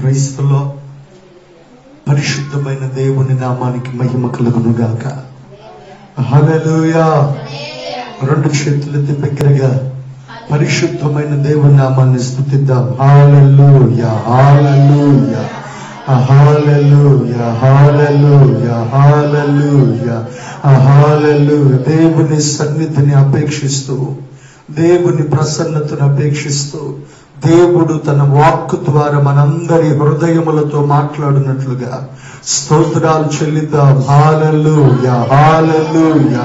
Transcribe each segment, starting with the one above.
Praise the lord. పరిశుద్ధమైన దేవుని నామానికి మహిమ కలుగును గాక. హల్లెలూయా. రెండు చేతులెత్తి బిగ్గరగా పరిశుద్ధమైన దేవుని నామాన్ని స్తుతిద్దాం. హల్లెలూయా, హల్లెలూయా, హల్లెలూయా, హల్లెలూయా, హల్లెలూయా, హల్లెలూయా. దేవుని సన్నిధిని అపేక్షిస్తూ, దేవుని ప్రసన్నతను అపేక్షిస్తూ, దేవుడు తన వాక్కు ద్వారా మనందరి హృదయములతో మాట్లాడినట్లుగా స్తోత్రాలు చెల్లిద్దాం. హల్లెలూయా, హల్లెలూయా,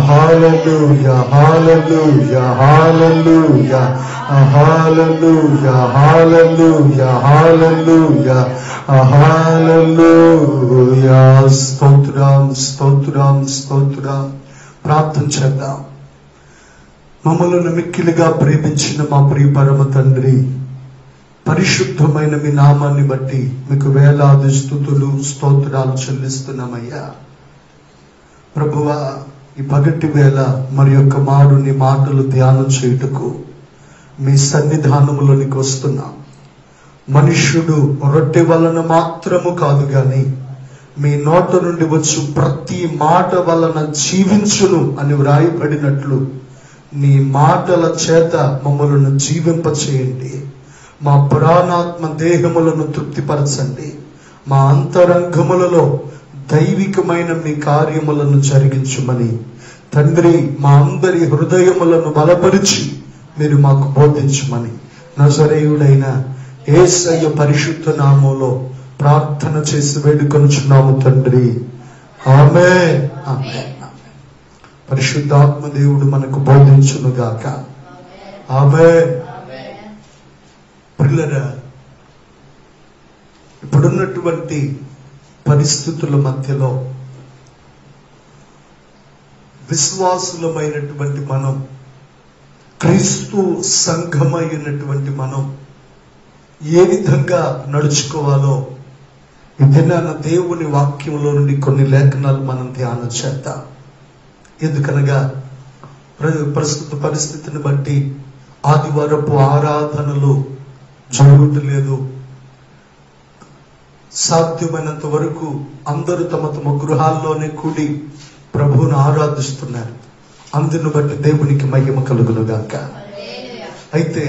హల్లెలూయా, హల్లెలూయా, హల్లెలూయా, హల్లెలూయా, హల్లెలూయా, హల్లెలూయా, హల్లెలూయా. స్తోత్రం, స్తోత్రం, స్తోత్రం. ప్రార్థన చేద్దాం. మమ్మలను మిక్కిలిగా ప్రేమించిన మా ప్రియ పరమ తండ్రి, పరిశుద్ధమైన మీ నామాన్ని బట్టి మీకు వేలాది స్తుతులు స్తోత్రాలు చెల్లిస్తున్నామయ్యా. ప్రభువా, ఈ పగటి వేళ మరి యొక్క మారు నీ మాటలు ధ్యానం చేయుటకు మీ సన్నిధానములోనికి వస్తున్నాం. మనుష్యుడు రొట్టె వలన మాత్రము కాదు గాని మీ నోట నుండి వచ్చు ప్రతి మాట వలన జీవించును అని వ్రాయబడినట్లు నీ మాటల చేత మమ్మలను జీవింపచేయండి. మా ప్రాణాత్మ దేహములను తృప్తిపరచండి. మా అంతరంగములలో దైవికమైన మీ కార్యములను జరిగించుమని తండ్రి, మా అందరి హృదయములను బలపరిచి మీరు మాకు బోధించుమని నజరేయుడైన యేసయ్య పరిశుద్ధ నామములో ప్రార్థన చేసి వేడుకొనుచున్నాము తండ్రి. ఆమేన్, ఆమేన్. పరిశుద్ధాత్మ దేవుడు మనకు బోధించును గాక. ఆమేన్. ప్రియులారా, ఇప్పుడున్నటువంటి పరిస్థితుల మధ్యలో విశ్వాసులమైనటువంటి మనం, క్రీస్తు సంఘమైనటువంటి మనం ఏ విధంగా నడుచుకోవాలో ఈ దినాన దేవుని వాక్యంలో నుండి కొన్ని లేఖనాలు మనం ధ్యానం చేద్దాం. ఎందుకనగా ప్రస్తుత పరిస్థితిని బట్టి ఆదివారపు ఆరాధనలు జరుగుతలేదు. సాధ్యమైనంత వరకు అందరూ తమ తమ గృహాల్లోనే కూడి ప్రభువును ఆరాధిస్తున్నారు. అందును బట్టి దేవునికి మహిమ కలుగును గాక. అయితే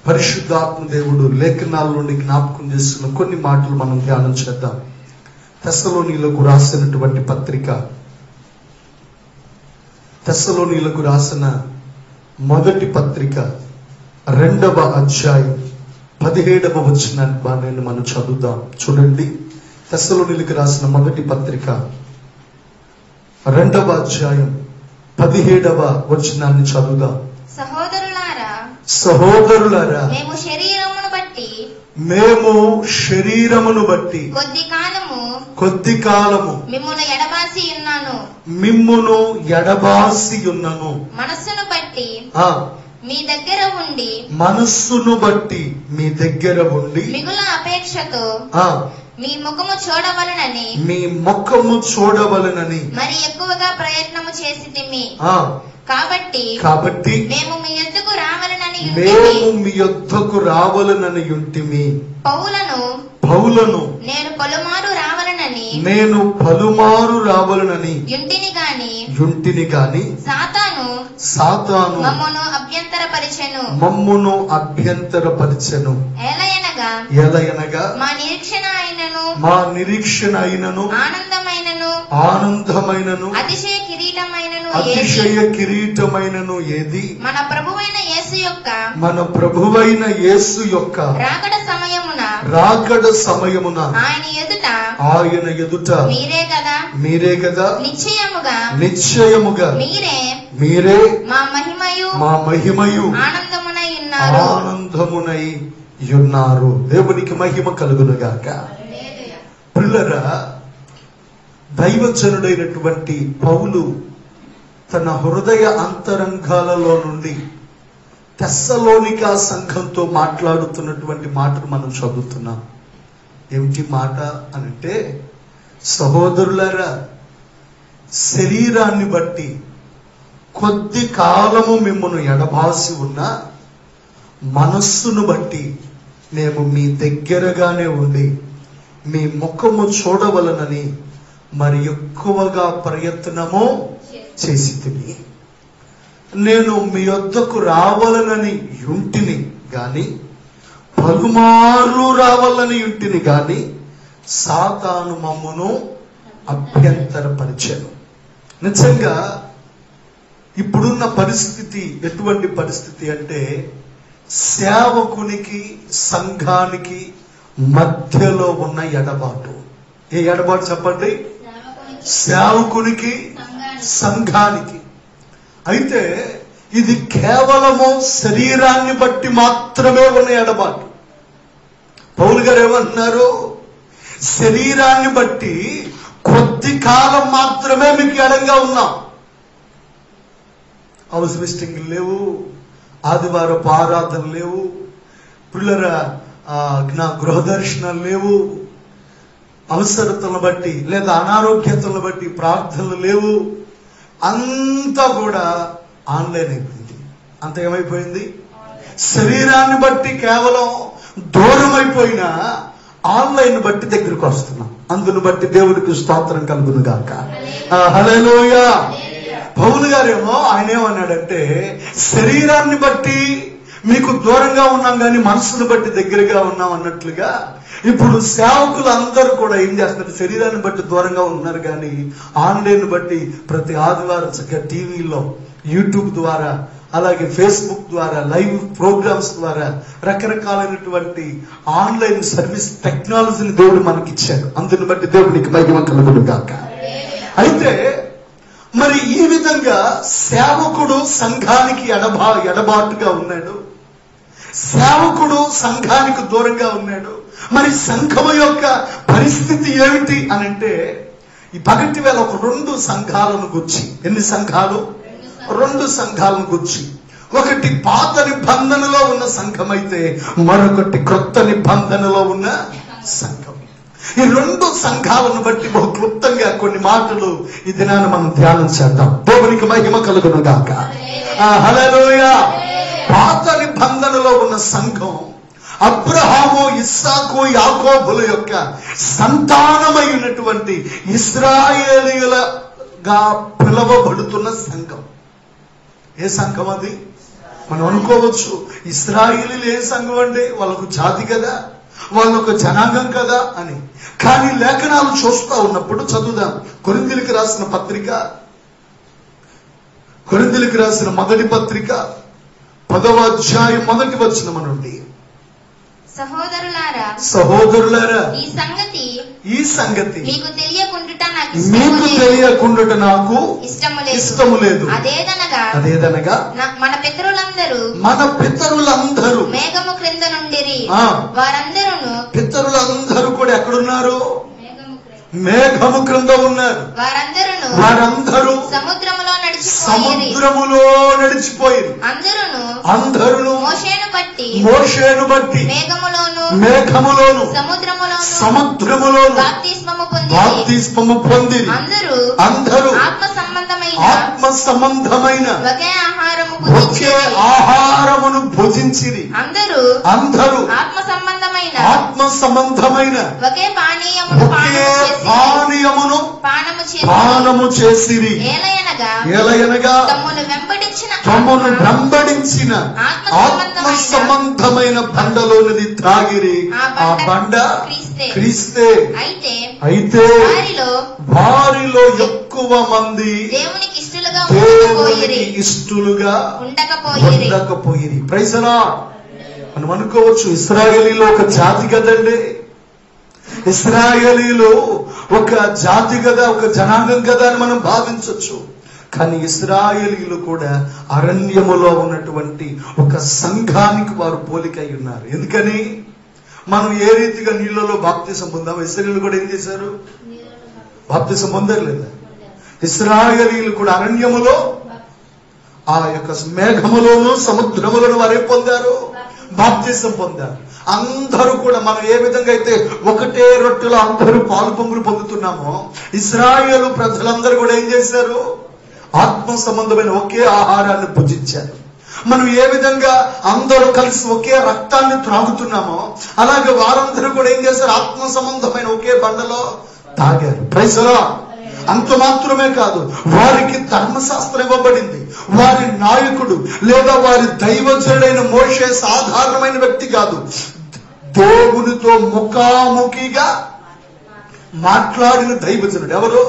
పరిశుద్ధాత్మ దేవుడు లేఖనాల నుండి జ్ఞాపకం చేస్తున్న కొన్ని మాటలు మనం ధ్యానం చేద్దాం. తెస్సలోనీయులకు రాసినటువంటి పత్రిక, తెస్సలోనీయులకు రాసిన మొదటి పత్రిక 2వ అధ్యాయం 17వ వచనాన్ని మనం చదువుదాం. చూడండి, తెస్సలోనీయులకు రాసిన మొదటి పత్రిక 2వ అధ్యాయం 17వ వచనాన్ని చదువుదాం. సహోదరులారా, మేము శరీరమును బట్టి కొద్ది కాలము మిమ్మును ఎడబాసి ఉన్నను. మనస్సును బట్టి మీ దగ్గర ఉండి మిగుల అపేక్షతో మీ ముఖము చూడవలనని మరి ఎక్కువగా ప్రయత్నము చేసితిమి. కాబట్టి మేము మీ యొద్దకు రావాలనని యుంటిమి. పౌలను నేను పలుమారు రావాలనని యుంటిని గాని సాతాను మమ్మును అభ్యంతరపరిచెను. ఎలయనగా మా నిరీక్షణ అయినను ఆనందమైనను అతిశయ కిరీటమైనను ఏది? మన ప్రభువైన యేసు యొక్క రాకడ సమయమున ఆయన ఎదుట మీరే కదా నిశ్చయముగా మీరే మా మహిమయు ఆనందమునై ఉన్నారు. దేవునికి మహిమ కలుగును గాక. ప్రియులారా, దైవజనుడైనటువంటి పౌలు తన హృదయ అంతరంగాలలో నుండి తెస్సలోనికా సంఘంతో మాట్లాడుతున్నటువంటి మాటను మనం చదువుతున్నాం. ఏమిటి మాట అనంటే, సహోదరులారా, శరీరాన్ని బట్టి కొద్ది కాలము మిమ్మల్ని ఎడబాసి ఉన్న మనస్సును బట్టి మేము మీ దగ్గరగానే ఉండి మీ ముఖము చూడవలనని మరి ఎక్కువగా ప్రయత్నము చేసితిని. నేను మీ వద్దకు రావాలనని యుంటిని గాని, పలుమార్లు రావాలని యుంటిని గాని, సాతాను మమ్మును అభ్యంతరపరిచాను. నిజంగా ఇప్పుడున్న పరిస్థితి ఎటువంటి పరిస్థితి అంటే, సేవకునికి సంఘానికి మధ్యలో ఉన్న ఎడబాటు. ఏ ఎడబాటు చెప్పండి? సేవకునికి సంఘానికి. అయితే ఇది కేవలము శరీరాన్ని బట్టి మాత్రమే ఉన్న ఎడబాటు. పౌలు గారు ఏమంటున్నారు? శరీరాన్ని బట్టి కొద్ది కాలం మాత్రమే మీకు ఎడంగా ఉన్నాం. హౌస్ విజిటింగ్ లేవు, ఆదివారపు ఆరాధన లేవు, పిల్లల నా గృహ దర్శనాలు లేవు, అవసరతలను బట్టి లేదా అనారోగ్యతలను బట్టి ప్రార్థనలు లేవు. అంతా కూడా ఆన్లైన్ అయిపోయింది. అంత ఏమైపోయింది? శరీరాన్ని బట్టి కేవలం దూరం అయిపోయినా ఆన్లైన్ బట్టి దగ్గరికి వస్తున్నాం. అందును బట్టి దేవుడికి స్తోత్రం కలుగును గాక. హల్లెలూయా. పౌలు గారేమో ఆయన ఏమన్నాడంటే, శరీరాన్ని బట్టి మీకు దూరంగా ఉన్నాం కానీ మనసును బట్టి దగ్గరగా ఉన్నాం అన్నట్లుగా, ఇప్పుడు సేవకులు అందరూ కూడా ఏం చేస్తున్నారు? శరీరాన్ని బట్టి దూరంగా ఉన్నారు కానీ ఆన్లైన్ బట్టి ప్రతి ఆదివారం చక్కగా టీవీలో, యూట్యూబ్ ద్వారా, అలాగే ఫేస్బుక్ ద్వారా, లైవ్ ప్రోగ్రామ్స్ ద్వారా రకరకాలైనటువంటి ఆన్లైన్ సర్వీస్ టెక్నాలజీని దేవుడు మనకిచ్చాడు. అందుని బట్టి దేవునికి మహిమ కలుగును గాక. అయితే మరి ఈ విధంగా సేవకుడు సంఘానికి ఎడబాటుగా ఉన్నాడు, సేవకుడు సంఘానికి దూరంగా ఉన్నాడు. మరి సంఘము యొక్క పరిస్థితి ఏమిటి అని అంటే, ఈ పగటి వేళ ఒక 2 సంఘాలను గుర్చి, ఎన్ని సంఘాలు? 2 సంఘాలను గుర్చి, ఒకటి పాత నిబంధనలో ఉన్న సంఘం అయితే మరొకటి క్రొత్త నిబంధనలో ఉన్న సంఘం. ఈ 2 సంఘాలను బట్టి బహు క్లుప్తంగా కొన్ని మాటలు ఈ దినాన్ని మనం ధ్యానం చేద్దాం. దేవునికి మహిమ కలుగును గాక. హల్లెలూయా. పాత నిబంధనలో ఉన్న సంఘం అబ్రహాము, ఇస్సాకు, యాకోబుల యొక్క సంతానమైనటువంటి ఇశ్రాయేలీయులుగా పిలువబడుతున్న సంఘం. ఏ సంఘం అది? మనం అనుకోవచ్చు, ఇశ్రాయేలీలు ఏ సంఘం అంటే వాళ్ళకు జాతి కదా, వాళ్ళొక జనాంగం కదా అని. కానీ లేఖనాలు చూస్తూ ఉన్నప్పుడు చదువుదాం. కొరింథీయులకు రాసిన పత్రిక, కొరింథీయులకు రాసిన మొదటి పత్రిక 10వ అధ్యాయం 1వ వచనం నుండి, సహోదరులారా ఈ సంగతి మీకు తెలియకుండుట నాకు ఇష్టము లేదు. అదేదనగా మన పితరులందరూ మేఘము క్రింద నుండిరి. పితరులందరూ కూడా ఎక్కడున్నారు? మేఘము క్రింద ఉన్నారు. వారందరూ సముద్రములో నడిచిపోయారు. అందరూ మోషేను బట్టి మేఘములోను సముద్రములోను బాప్తిస్మము పొందిరి. అందరూ ఆత్మ సంబంధమైన ఒకే ఆహారమును భుజించిరి. అందరూ ఆత్మ సంబంధమైన ఒకే పానీయమును పానము చేసిరి. ఏలయనగా తమ్మును వెంబడించిన ఆత్మ సంబంధమైన బండలోనిది త్రాగిరి. ఆ బండ క్రీస్తే. అయితే వారిలో ఎక్కువ మంది దేవునికి ఇష్టలుగా ఉండకపోయిరి. Praise the lord. మనం అనుకోవచ్చు, ఇశ్రాయేలీలో ఒక జాతి కదండి, ఇశ్రాయేలీలు ఒక జాతి కదా, ఒక జనాంగం కదా అని మనం భావించవచ్చు. కానీ ఇశ్రాయేలీలు కూడా అరణ్యములో ఉన్నటువంటి ఒక సంఘానికి వారు పోలికై ఉన్నారు. ఎందుకని? మనం ఏ రీతిగా నీళ్లలో బాప్తిసం పొందాం, ఇశ్రాయేలీలు కూడా ఏం చేశారు? బాప్తిసం పొందారు లేదా? ఇశ్రాయేలీలు కూడా అరణ్యములో, ఆ యొక్క మేఘములోను సముద్రములను వారే పొందారు, బాప్తిసం పొందారు. అందరూ కూడా మనం ఏ విధంగా అయితే ఒకటే రొట్టెలో అందరూ పాలు పొంగులు పొందుతున్నామో, ఇశ్రాయేలు ప్రజలందరూ కూడా ఏం చేశారు? ఆత్మ సంబంధమైన ఒకే ఆహారాన్ని భుజించారు. మనం ఏ విధంగా అందరూ కలిసి ఒకే రక్తాన్ని త్రాగుతున్నామో అలాగే వారందరూ కూడా ఏం చేశారు? ఆత్మ సంబంధమైన ఒకే బండలో తాగారు. Praise the lord. అంత మాత్రమే కాదు, వారికి ధర్మశాస్త్రం ఇవ్వబడింది. వారి నాయకుడు లేదా వారి దైవజనుడైన మోషే సాధారణమైన వ్యక్తి కాదు. దేవునితో ముఖాముఖిగా మాట్లాడిన దైవజనుడు ఎవరు?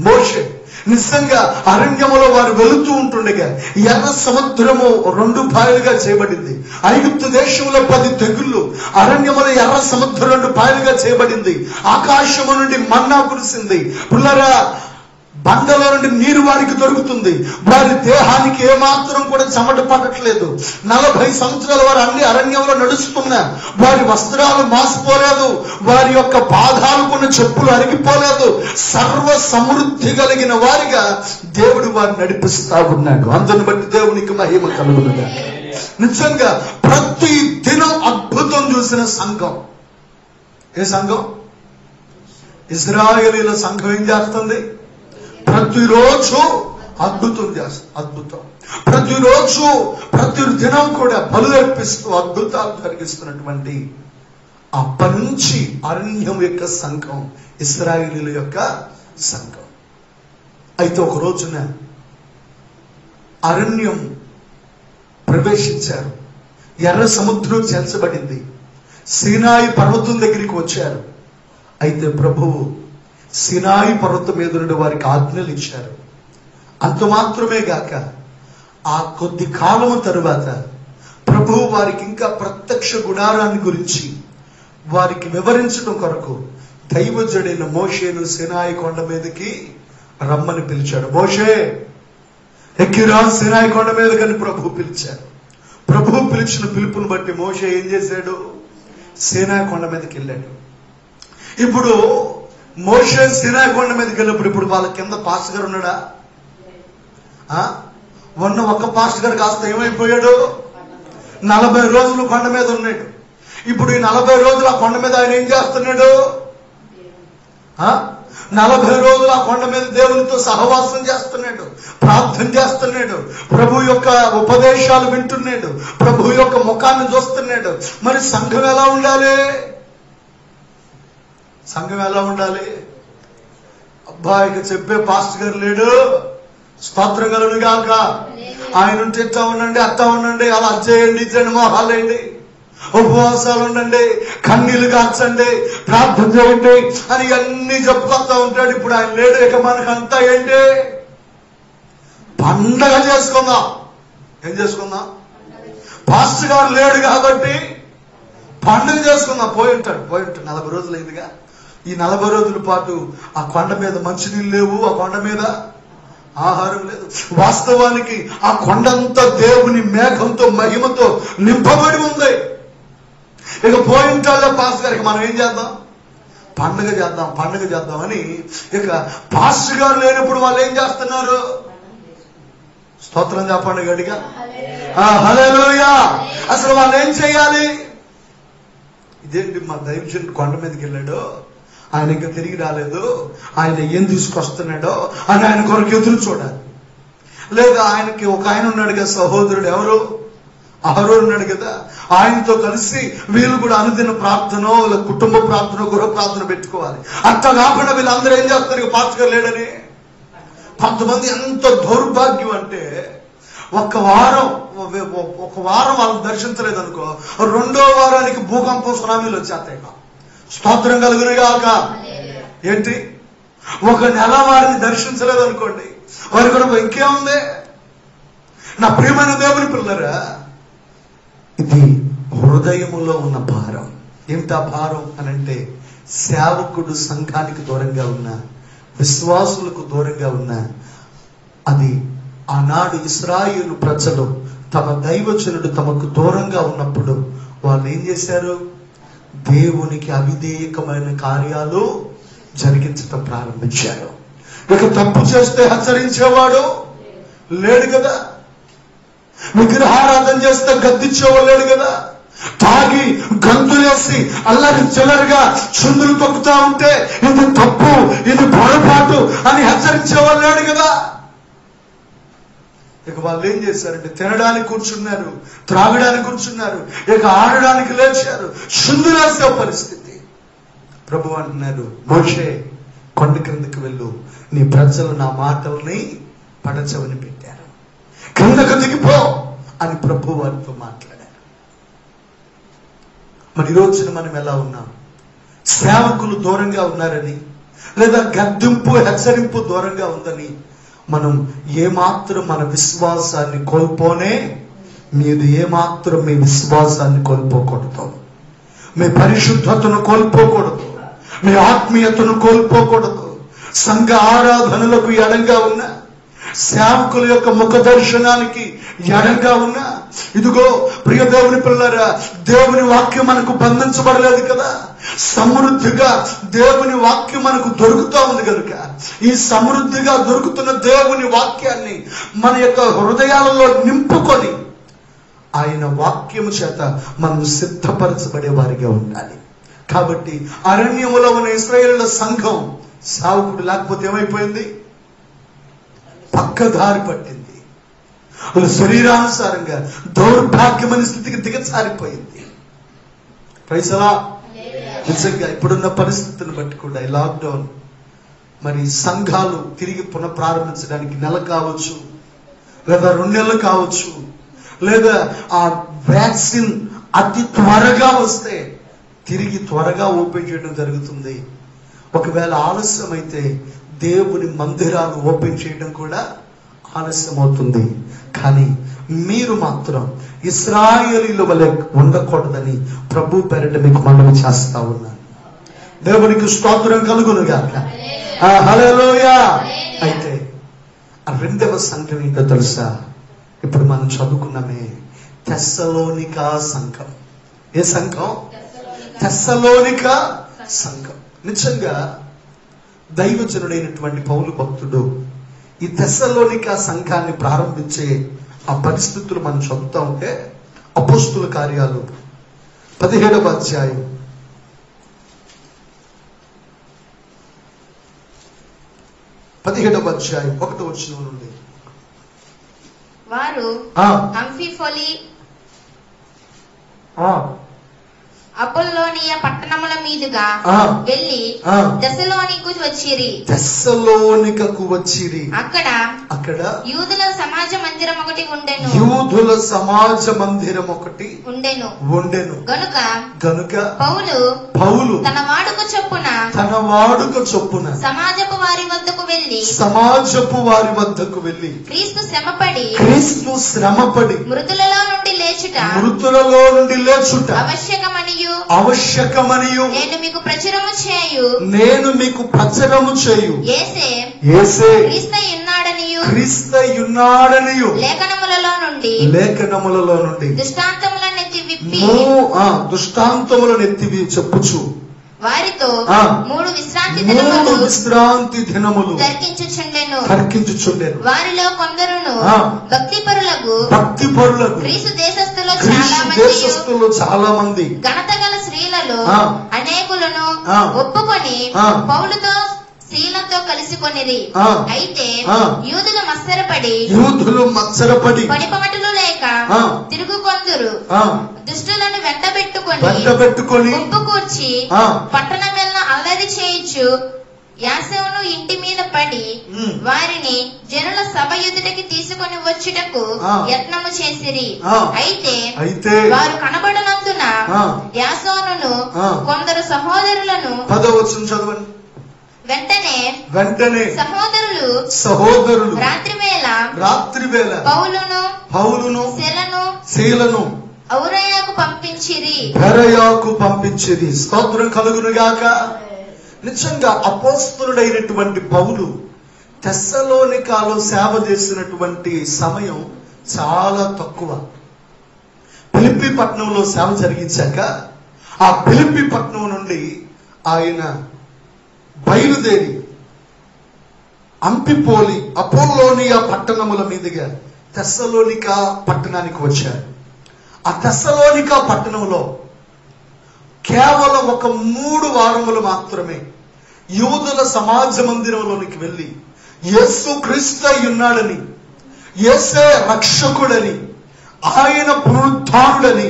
మోషే. నిజంగా అరణ్యములో వారు వెళుతూ ఉంటుండగా ఎర్ర సముద్రము 2 పాయలుగా చేయబడింది. ఐగుప్తు దేశంలో 10 తెగుళ్ళు, అరణ్యములో ఎర్ర సముద్రం 2 పాయలుగా చేయబడింది. ఆకాశము నుండి మన్నా కురిసింది. పుల్లరా, బండలో నుండి నీరు వారికి దొరుకుతుంది. వారి దేహానికి ఏమాత్రం కూడా చెమట పడట్లేదు. 40 సంవత్సరాల వారు అన్ని అరణ్యంలో నడుస్తున్నా వారి వస్త్రాలు మాసిపోలేదు. వారి యొక్క పాదాలకున్న చెప్పులు అరిగిపోలేదు. సర్వ సమృద్ధి కలిగిన వారిగా దేవుడు వారిని నడిపిస్తా ఉన్నాడు. అందుని బట్టి దేవునికి మహిమ కలుగునుగా. నిజంగా ప్రతి దినం అద్భుతం చూసిన సంఘం. ఏ సంఘం? ఇశ్రాయేలీల సంఘం ఏం చేస్తుంది? ప్రతిరోజు అద్భుతం చేస్తుంది. అద్భుతం ప్రతిరోజు ప్రతి దినం కూడా బలులర్పిస్తూ అద్భుతాలు జరిగిస్తున్నటువంటి అప్పటి నుంచి అరణ్యం యొక్క సంఘం ఇశ్రాయేలీల యొక్క సంఘం. అయితే ఒక రోజున అరణ్యం ప్రవేశించారు. ఎర్ర సముద్రం చేల్చబడింది. సీనాయి పర్వతం దగ్గరికి వచ్చారు. అయితే ప్రభువు సీనాయి పర్వతం మీద నుండి వారికి ఆజ్ఞలు ఇచ్చారు. అంత మాత్రమే గాక ఆ కొద్ది కాలము తరువాత ప్రభువు వారికి ఇంకా ప్రత్యక్ష గుడారాన్ని గురించి వారికి వివరించడం కొరకు దైవజనుడైన మోషేను సీనాయి కొండ మీదకి రమ్మని పిలిచాడు. మోషే ఎక్కిరా సీనాయి కొండ మీదకని ప్రభువు పిలిచారు. ప్రభువు పిలిచిన పిలుపుని బట్టి మోషే ఏం చేశాడు? సీనాయి కొండ మీదకి వెళ్ళాడు. ఇప్పుడు మోషే సీనాయి కొండ మీదకి వెళ్ళినప్పుడు ఇప్పుడు వాళ్ళ కింద పాస్టర్ గారు ఉన్నాడా? ఉన్న ఒక్క పాస్టర్ గారు కాస్త ఏమైపోయాడు? 40 రోజులు కొండ మీద ఉన్నాడు. ఇప్పుడు ఈ 40 రోజులు ఆ కొండ మీద ఆయన ఏం చేస్తున్నాడు? 40 రోజులు ఆ కొండ మీద దేవునితో సహవాసం చేస్తున్నాడు, ప్రార్థన చేస్తున్నాడు, ప్రభు యొక్క ఉపదేశాలు వింటున్నాడు, ప్రభు యొక్క ముఖాన్ని చూస్తున్నాడు. మరి సంఘం ఎలా ఉండాలి? సంఘం ఎలా ఉండాలి? అబ్బాయికి చెప్పే పాస్టర్ గారు లేడు, స్తోత్రం కలుగును గాక, ఆయన ఉంటే ఇట్లా ఉండండి, అట్లా ఉండండి, అలా చేయండి, ఇచ్చేయండి, మోహాలేండి, ఉపవాసాలు ఉండండి, కన్నీళ్లు కార్చండి, ప్రార్థన చేయండి అని అన్ని చెప్పుకొస్తా ఉంటాడు. ఇప్పుడు ఆయన లేడు. ఇక మనకంతా ఏంటి? పండగ చేసుకుందాం. ఏం చేసుకుందాం? పాస్టర్ గారు లేడు కాబట్టి పండుగ చేసుకుందాం. పోయి ఉంటాడు 40 రోజులు అయిందిగా. ఈ 40 రోజుల పాటు ఆ కొండ మీద మంచినీళ్ళు లేవు, ఆ కొండ మీద ఆహారం లేదు. వాస్తవానికి ఆ కొండంతా దేవుని మేఘంతో మహిమతో నింపబడి ఉంది. ఇక పోయింటాలో పాస్టర్ గారికి మనం ఏం చేద్దాం? పండుగ చేద్దాం, పండుగ చేద్దాం అని. ఇక పాస్టర్ గారు లేనప్పుడు వాళ్ళు ఏం చేస్తున్నారు? స్తోత్రం చెప్పండి గట్టిగా, హల్లెలూయా. అసలు వాళ్ళు ఏం చేయాలి? ఇదేంటి మా దైవజనుడు కొండ మీదకి వెళ్ళాడు, ఆయన ఇంకా తిరిగి రాలేదు, ఆయన ఏం తీసుకొస్తున్నాడో అని ఆయన కొరకు ఎదురు చూడాలి. లేదా ఆయనకి ఒక ఆయన ఉన్నాడు కదా, సహోదరుడు, ఎవరు? అహరోను ఉన్నాడు కదా, ఆయనతో కలిసి వీళ్ళు కూడా అనుదిన ప్రార్థన, కుటుంబ ప్రార్థన, గృహ ప్రార్థన పెట్టుకోవాలి. అట్లా కాకుండా వీళ్ళందరూ ఏం చేస్తారు? పాస్టర్ లేడని. కొంతమంది ఎంత దౌర్భాగ్యం అంటే ఒక వారం వాళ్ళని దర్శించలేదు అనుకో, 2వ వారానికి భూకంపం సునామీలు వచ్చేస్తాయి. స్తోత్రం కలుగును గాక. ఏంటి? ఒక నెల వారిని దర్శించలేదు అనుకోండి, వారి కూడా ఇంకేముంది? నా ప్రియమైన దేవుని పిల్లరా, ఇది హృదయములో ఉన్న భారం. ఏమిటా భారం అనంటే, సేవకుడు సంఘానికి దూరంగా ఉన్నా, విశ్వాసులకు దూరంగా ఉన్నా, అది ఆనాడు ఇశ్రాయేలు ప్రజలు తమ దైవజనుడు తమకు దూరంగా ఉన్నప్పుడు వాళ్ళు ఏం చేశారు? దేవునికి అవిధేయకమైన కార్యాలు జరిగించటం ప్రారంభించారు. ఇక తప్పు చేస్తే హెచ్చరించేవాడు లేడు కదా, విగ్రహారాధన చేస్తే గద్దించేవాడు లేడు కదా, తాగి గంతులేసి అల్లరి చిల్లరిగా చుందులు తొక్కుతా ఉంటే ఇది తప్పు, ఇది పొరపాటు అని హెచ్చరించేవాడు లేడు కదా. ఇక వాళ్ళు ఏం చేశారంటే తినడానికి కూర్చున్నారు, త్రాగడానికి కూర్చున్నారు, ఇక ఆడడానికి లేచారు. శుందురాసే పరిస్థితి. ప్రభు అంటున్నారు, మోషే కొండ క్రిందకి వెళ్ళు, నీ ప్రజలు నా మాటల్ని పడచవని పెట్టారు, క్రిందకు దిగిపో అని ప్రభు వారితో మాట్లాడారు. మరి ఈ రోజున మనం ఎలా ఉన్నాం? సేవకులు దూరంగా ఉన్నారని, లేదా గద్దింపు హెచ్చరింపు దూరంగా ఉందని మనం ఏమాత్రం మన విశ్వాసాన్ని కోల్పోనే, మీరు ఏమాత్రం మీ విశ్వాసాన్ని కోల్పోకూడదు, మీ పరిశుద్ధతను కోల్పోకూడదు, మీ ఆత్మీయతను కోల్పోకూడదు. సంఘ ఆరాధనలకు ఎడంగా ఉన్న, సేవకుల యొక్క ముఖ దర్శనానికి ఎడంగా ఉన్న, ఇదిగో ప్రియ దేవుని పిల్లరా, దేవుని వాక్యం మనకు బంధించబడలేదు కదా, సమృద్ధిగా దేవుని వాక్యం మనకు దొరుకుతా ఉంది కనుక ఈ సమృద్ధిగా దొరుకుతున్న దేవుని వాక్యాన్ని మన యొక్క హృదయాలలో నింపుకొని ఆయన వాక్యము చేత మనం సిద్ధపరచబడే వారిగా ఉండాలి. కాబట్టి అరణ్యములో ఉన్న ఇశ్రాయేలుల సంఘం సేవకుడు లేకపోతే ఏమైపోయింది? పక్కదారి పట్టింది. వాళ్ళ శరీరానుసారంగా దౌర్భాగ్యమైన స్థితికి దిగజారిపోయింది. ప్రైసలా నిజంగా ఇప్పుడున్న పరిస్థితిని బట్టి కూడా ఈ లాక్డౌన్ మరి సంఘాలు తిరిగి పునఃప్రారంభించడానికి నెల కావచ్చు, లేదా 2 నెలలు కావచ్చు, లేదా ఆ వ్యాక్సిన్ అతి త్వరగా వస్తే తిరిగి త్వరగా ఓపెన్ చేయడం జరుగుతుంది. ఒకవేళ ఆలస్యం అయితే దేవుని మందిరాలు ఓపెన్ చేయడం కూడా ఆలస్యం అవుతుంది. కానీ మీరు మాత్రం ఇశ్రాయేలీల వలె ఉండకూడదని ప్రభు పేరిట మీకు మనవి చేస్తా ఉన్నాను. దేవునికి స్తోత్రం కలుగును గాక. హల్లెలూయా. అయితే ఆ 2వ సంఘం ఏంటో తెలుసా? ఇప్పుడు మనం చదువుకున్నామే, తెస్సలోనికా సంఘం. ఏ సంఘం? తెస్సలోనికా సంఘం. నిజంగా దైవజనుడైనటువంటి పౌలు భక్తుడు ఈ తెస్సలోనికా సంఘాన్ని ప్రారంభించే ఆ పరిస్థితులు మనం చదువుతా ఉంటే అపోస్తుల కార్యాలు 17వ అధ్యాయం 1వ వచనం నుండి వారు అంఫిఫొలి అపోల్లోనియ పట్టణముల మీదుగా వెళ్లి తెస్సలోనికకు వచ్చిరి. అక్కడ యూదుల సమాజ మందిరం ఒకటి ఉండెను. గనుక పౌలు తన వాడుక చొప్పున సమాజపు వారి వద్దకు వెళ్లి క్రీస్తు శ్రమపడి మృతులలో నుండి లేచుట ఆవశ్యకమనియు నేను మీకు ప్రచురము చేయు యేసే క్రీస్తయున్నాడనియు లేఖనములలో నుండి దృష్టాంతములను ఎత్తి చెప్పుచు వారితో 3 విశ్రాంతి దినములు తర్కించుచుండెను. వారిలో కొందరును భక్తిపరులకు గ్రీసు దేశస్థులు చాలా మంది ఘనత గల స్త్రీలలో అనేకులను ఒప్పుకొని పౌలుతో శీలతో కలిసికొనిరి. అయితే యూదులు మత్సరపడి పడిపమటులు లేక తిరుగుకొందురు దుష్టులను వెంటబెట్టుకొని గుంపుకూర్చి పట్టణమెల్ల అల్లరి చేయించు యాసోను ఇంటి మీద పడి వారిని జనుల సభ ఎదుటకి తీసుకొని వచ్చుటకు యత్నము చేసిరి. అయితే వారు కనబడనందున యాసోనును కొందరు సహోదరులను వెంటనే సహోదరులు రాత్రివేళ పౌలును శీలను ఔరయాకు పంపించిరి. స్తోత్రం కలుగును గాక. నిజంగా అపోస్తలుడైనటువంటి పౌలు తెస్సలోనికాలో సేవ చేసినటువంటి సమయం చాలా తక్కువ. ఫిలిప్పీ పట్టణంలో సేవ జరిగించాక ఆ ఫిలిప్పీ పట్టణం నుండి ఆయన బయలుదేరి అంపిపోలి అపోల్లోనియా పట్టణముల మీదుగా తెస్సలోనికా పట్టణానికి వచ్చారు. ఆ తెస్సలోనికా పట్టణంలో కేవలం ఒక 3 వారములు మాత్రమే యూదుల సమాజ మందిరంలోనికి వెళ్ళి యేసు క్రీస్తు ఉన్నాడని, యేసే రక్షకుడని, ఆయన పునరుద్ధానుడని,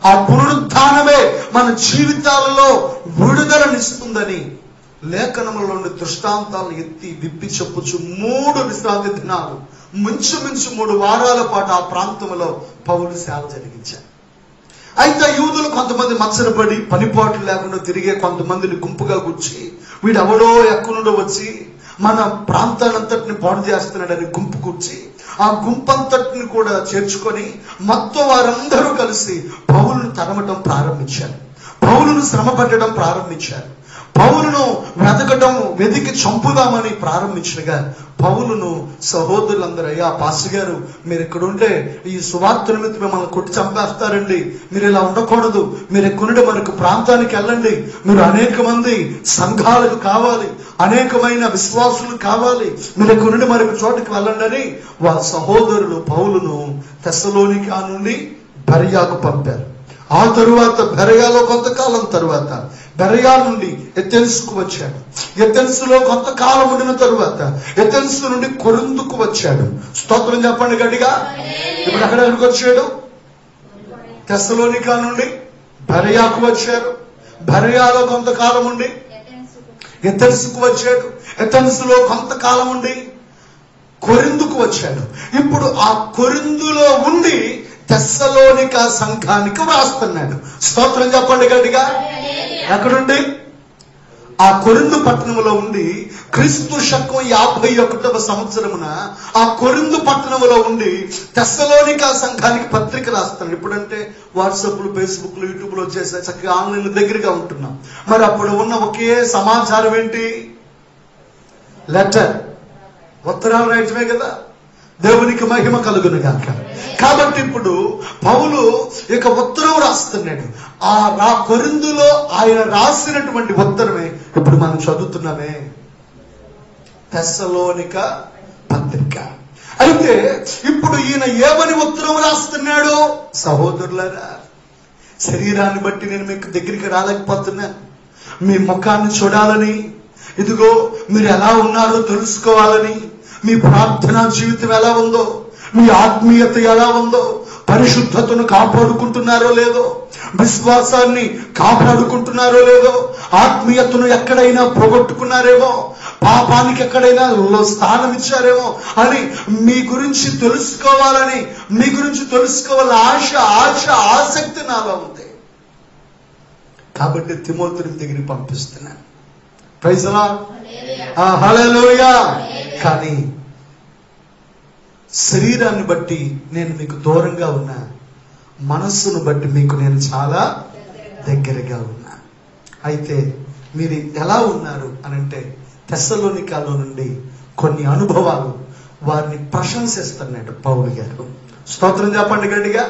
ఆ పునరుద్ధానమే మన జీవితాలలో విడుదలనిస్తుందని లేఖనముల నుండి దృష్టాంతాలను ఎత్తి విప్పి చెప్పుచు 3 విశ్రాంతి దినాలు, మించుమించు 3 వారాల పాటు ఆ ప్రాంతంలో పౌలు సేవ జరిగించారు. అయితే యూదులు కొంతమంది మత్సరపడి పనిపాట్లు లేకుండా తిరిగే కొంతమందిని గుంపుగా కూర్చి, వీడెవడో ఎక్కనుండో వచ్చి మన ప్రాంతానంతటిని పాడు చేస్తున్నాడని గుంపు కూర్చి ఆ గుంపంతటిని కూడా చేర్చుకొని మొత్తం వారందరూ కలిసి పౌలును తరమటం ప్రారంభించారు. పౌలును శ్రమ పెట్టడం ప్రారంభించారు. పౌలును వెతికి చంపుదామని ప్రారంభించగా పౌలును సహోదరులందరూ, అయ్యా పాస్టర్ గారు, మీరు ఇక్కడ ఉంటే ఈ సువార్త నిమిత్తం మిమ్మల్ని కొట్టి చంపేస్తారండి, మీరు ఇలా ఉండకూడదు, మీరు ఎక్కడుంటే మరొక ప్రాంతానికి వెళ్ళండి, మీరు అనేక మంది సంఘాలకు కావాలి, అనేకమైన విశ్వాసులు కావాలి, మీరు ఎక్కడుండి మరొక చోటుకి వెళ్ళండి అని వాళ్ళ సహోదరులు పౌలును తెస్సలోనికా నుండి బెరయాకు పంపారు. ఆ తరువాత బెరయాలో కొంతకాలం తరువాత బెరయా నుండి ఎథెన్స్కు వచ్చాడు. ఎథెన్స్లో కొంతకాలం ఉండిన తరువాత ఎథెన్స్ నుండి కొరింథుకు వచ్చాడు. స్తోత్రం చెప్పండి గట్టిగా. ఇప్పుడు ఎక్కడికి వచ్చాడు? తెస్సలోనికా నుండి బెరయాకు వచ్చారు. బెరయాలో కొంతకాలం ఉండి ఎథెన్స్కు వచ్చాడు. ఎథెన్స్లో కొంతకాలం ఉండి కొరింథుకు వచ్చాడు. ఇప్పుడు ఆ కొరింథులో ఉండి తెస్సలోనికా సంఘానికి వ్రాస్తున్నాడు. స్తోత్రం చెప్పండి గట్టిగా. ఎక్కడుండి? ఆ కొరింథు పట్టణంలో ఉండి క్రీస్తు శకం 51వ సంవత్సరమున ఆ కొరింథు పట్టణంలో ఉండి తెస్సలోనికా సంఘానికి పత్రిక రాస్తున్నాడు. ఇప్పుడంటే వాట్సాప్లు, ఫేస్బుక్లు, యూట్యూబ్లు వచ్చేసాయి, చక్కగా ఆన్లైన్ దగ్గరగా ఉంటున్నాం. మరి అప్పుడు ఉన్న ఒకే సమాచారం ఏంటి? లెటర్, ఉత్తరాలు రాయటమే కదా. దేవునికి మహిమ కలుగును గాక. కాబట్టి ఇప్పుడు పౌలు ఇక ఉత్తరం రాస్తున్నాడు. ఆ కొరింథులో ఆయన రాసినటువంటి ఉత్తరమే ఇప్పుడు మనం చదువుతున్నామే, తెస్సలోనికా పత్రిక. అయితే ఇప్పుడు ఈయన ఏమని ఉత్తరం రాస్తున్నాడు? సహోదరులారా, శరీరాన్ని బట్టి నేను మీకు దగ్గరికి రాలేకపోతున్నాను, మీ ముఖాన్ని చూడాలని, ఇదిగో మీరు ఎలా ఉన్నారో తెలుసుకోవాలని, మీ ప్రార్థనా జీవితం ఎలా ఉందో, మీ ఆత్మీయత ఎలా ఉందో, పరిశుద్ధతను కాపాడుకుంటున్నారో లేదో, విశ్వాసాన్ని కాపాడుకుంటున్నారో లేదో, ఆత్మీయతను ఎక్కడైనా పోగొట్టుకున్నారేమో, పాపానికి ఎక్కడైనా స్థానం ఇచ్చారేమో అని మీ గురించి తెలుసుకోవాలని, మీ గురించి తెలుసుకోవాలని ఆసక్తి నాలో ఉంది. కాబట్టి తిమోతిని దగ్గరికి పంపిస్తున్నాను. Praise the Lord. హల్లెలూయా. కానీ శరీరాన్ని బట్టి నేను మీకు దూరంగా ఉన్నా, మనస్సును బట్టి మీకు నేను చాలా దగ్గరగా ఉన్నా. అయితే మీరు ఎలా ఉన్నారు అనంటే తెస్సలోనికాలో నుండి కొన్ని అనుభవాలు వారిని ప్రశంసిస్తున్నాడు పౌలు గారు. స్తోత్రం చెప్పండి గట్టిగా.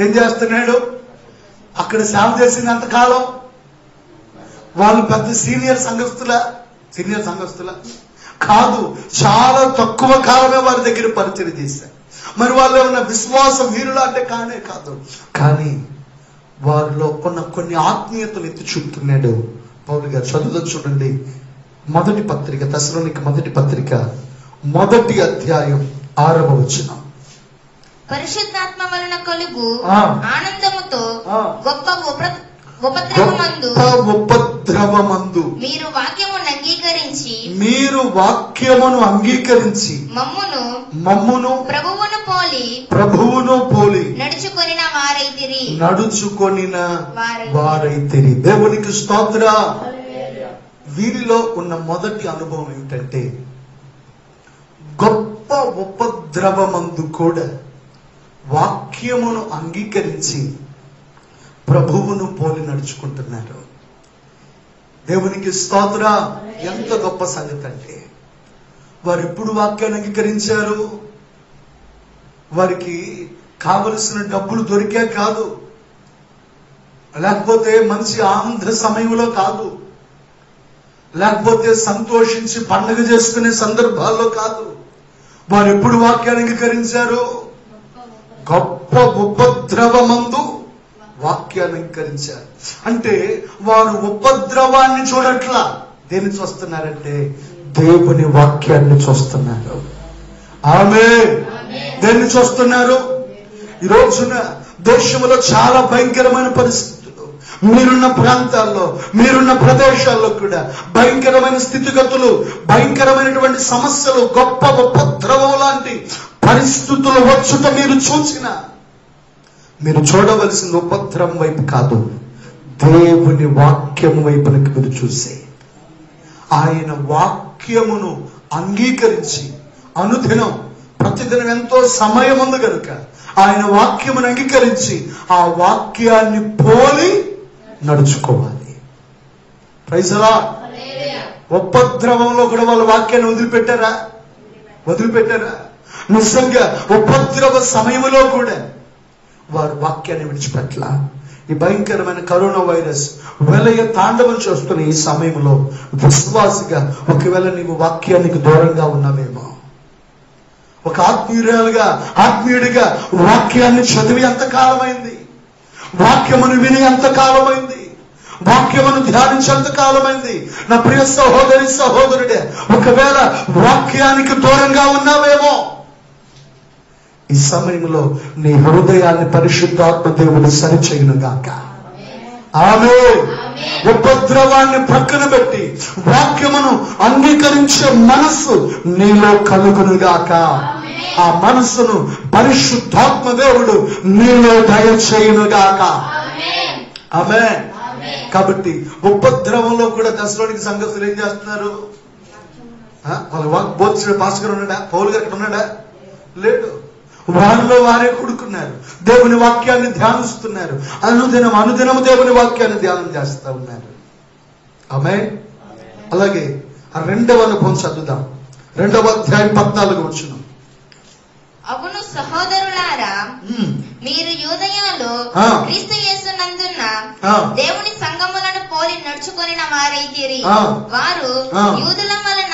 ఏం చేస్తున్నాడు? అక్కడ సేవ చేసినంతకాలం వాళ్ళు పెద్ద సీనియర్ సంఘస్థుల కాదు, చాలా తక్కువ కాలమే వారి దగ్గర పరిచయం చేశారు. మరి వాళ్ళు ఏమన్నా విశ్వాస వీరులు అంటే కానే కాదు, కానీ వారిలో కొన్ని ఆత్మీయతలు ఎత్తి చూపుతున్నాడు పౌలు గారు. చదువుతో చూడండి. మొదటి పత్రిక, తెస్సలోనికా మొదటి పత్రిక 1వ అధ్యాయం 6వ వచనం. పరిశుద్ధాత్మ వలన కలుగు ఆనందముతో గొప్ప ఉపద్రవమందు మీరు వాక్యమును అంగీకరించి మమ్మును ప్రభువును పోలి నడుచుకొనిన వారైతిరి. దేవునికి స్తోత్ర. వీరిలో ఉన్న మొదటి అనుభవం ఏమిటంటే గొప్ప ఉపద్రవమందు కూడా వాక్యమును అంగీకరించి ప్రభువును పోలి నడుచుకుంటున్నారు. దేవునికి స్తోత్ర. ఎంత గొప్ప సంగతి అంటే వారు ఎప్పుడు వాక్యాన్ని అంగీకరించారు? వారికి కావలసిన డబ్బులు దొరికే కాదు, లేకపోతే మంచి ఆనంద సమయంలో కాదు, లేకపోతే సంతోషించి పండుగ చేసుకునే సందర్భాల్లో కాదు. వారు ఎప్పుడు వాక్యాన్ని అంగీకరించారు? గొప్ప ఉపద్రవమందు వాక్యాన్ని అంగీకరించారు. అంటే వారు ఉపద్రవాన్ని చూడట్లా, దేన్ని చూస్తున్నారంటే దేవుని వాక్యాన్ని చూస్తున్నారు. ఆమేన్. దేన్ని చూస్తున్నారు? ఈ రోజున దేశంలో చాలా భయంకరమైన పరిస్థితులు, మీరున్న ప్రాంతాల్లో, మీరున్న ప్రదేశాల్లో కూడా భయంకరమైన స్థితిగతులు, భయంకరమైనటువంటి సమస్యలు, గొప్ప ఉపద్రవం లాంటి పరిస్థితులు వచ్చుట మీరు చూసిన, మీరు చూడవలసిన ఉపద్రవం వైపు కాదు, దేవుని వాక్యం వైపునకు మీరు చూసే, ఆయన వాక్యమును అంగీకరించి అనుదినం, ప్రతిదినం ఎంతో సమయం ఉంది కనుక ఆయన వాక్యమును అంగీకరించి ఆ వాక్యాన్ని పోలి నడుచుకోవాలి. Praise the lord. ఉపద్రవంలో కూడా వాళ్ళ వాక్యాన్ని వదిలిపెట్టారా? నిజంగా ఉపద్రవ సమయంలో కూడా వారు వాక్యాన్ని విడిచిపెట్ల. ఈ భయంకరమైన కరోనా వైరస్ వెలయ తాండవం చేస్తున్న ఈ సమయంలో విశ్వాసిగా ఒకవేళ నీవు వాక్యానికి దూరంగా ఉన్నావేమో, ఒక ఆత్మీయుడిగా వాక్యాన్ని చదివి ఎంతకాలమైంది, వాక్యమును విని ఎంతకాలమైంది, వాక్యమును ధ్యానించి ఎంతకాలమైంది. నా ప్రియ సహోదరుడే, ఒకవేళ వాక్యానికి దూరంగా ఉన్నావేమో, ఈ సమయంలో నీ హృదయాన్ని పరిశుద్ధాత్మ దేవుడు సరిచేయునుగాక. ఆమేన్. ఉపద్రవాన్ని ప్రక్కన పెట్టి వాక్యమును అంగీకరించే మనస్సు నీలో కలుగునుగాక. ఆ మనస్సును పరిశుద్ధాత్మ దేవుడు నీలో దయచేయునుగాక. ఆమేన్. కాబట్టి ఉపద్రవంలో కూడా దశలోనికి సంఘస్థులు ఏం చేస్తున్నారు? వాళ్ళ బోధించిన పాస్టర్ ఉన్నాడా? పౌలు గారు ఇక్కడ ఉన్నాడా? లేడు. వారిలో వారే కూడుకున్నారు, దేవుని వాక్యాన్ని ధ్యానిస్తున్నారు, అనుదినం దేవుని వాక్యాన్ని ధ్యానం చేస్తా ఉన్నారు. ఆమేన్. అలాగే ఆ 2వ అనుభవం చదువుదాం. 2వ అధ్యాయం 14వ వచనం. అవును సహోదరులారా, మీరు యూదయలో క్రీస్తు యేసునందున్న దేవుని సంఘములను పోలి నడుచుకొనిన వారైతిరి. వారు యూదుల వలన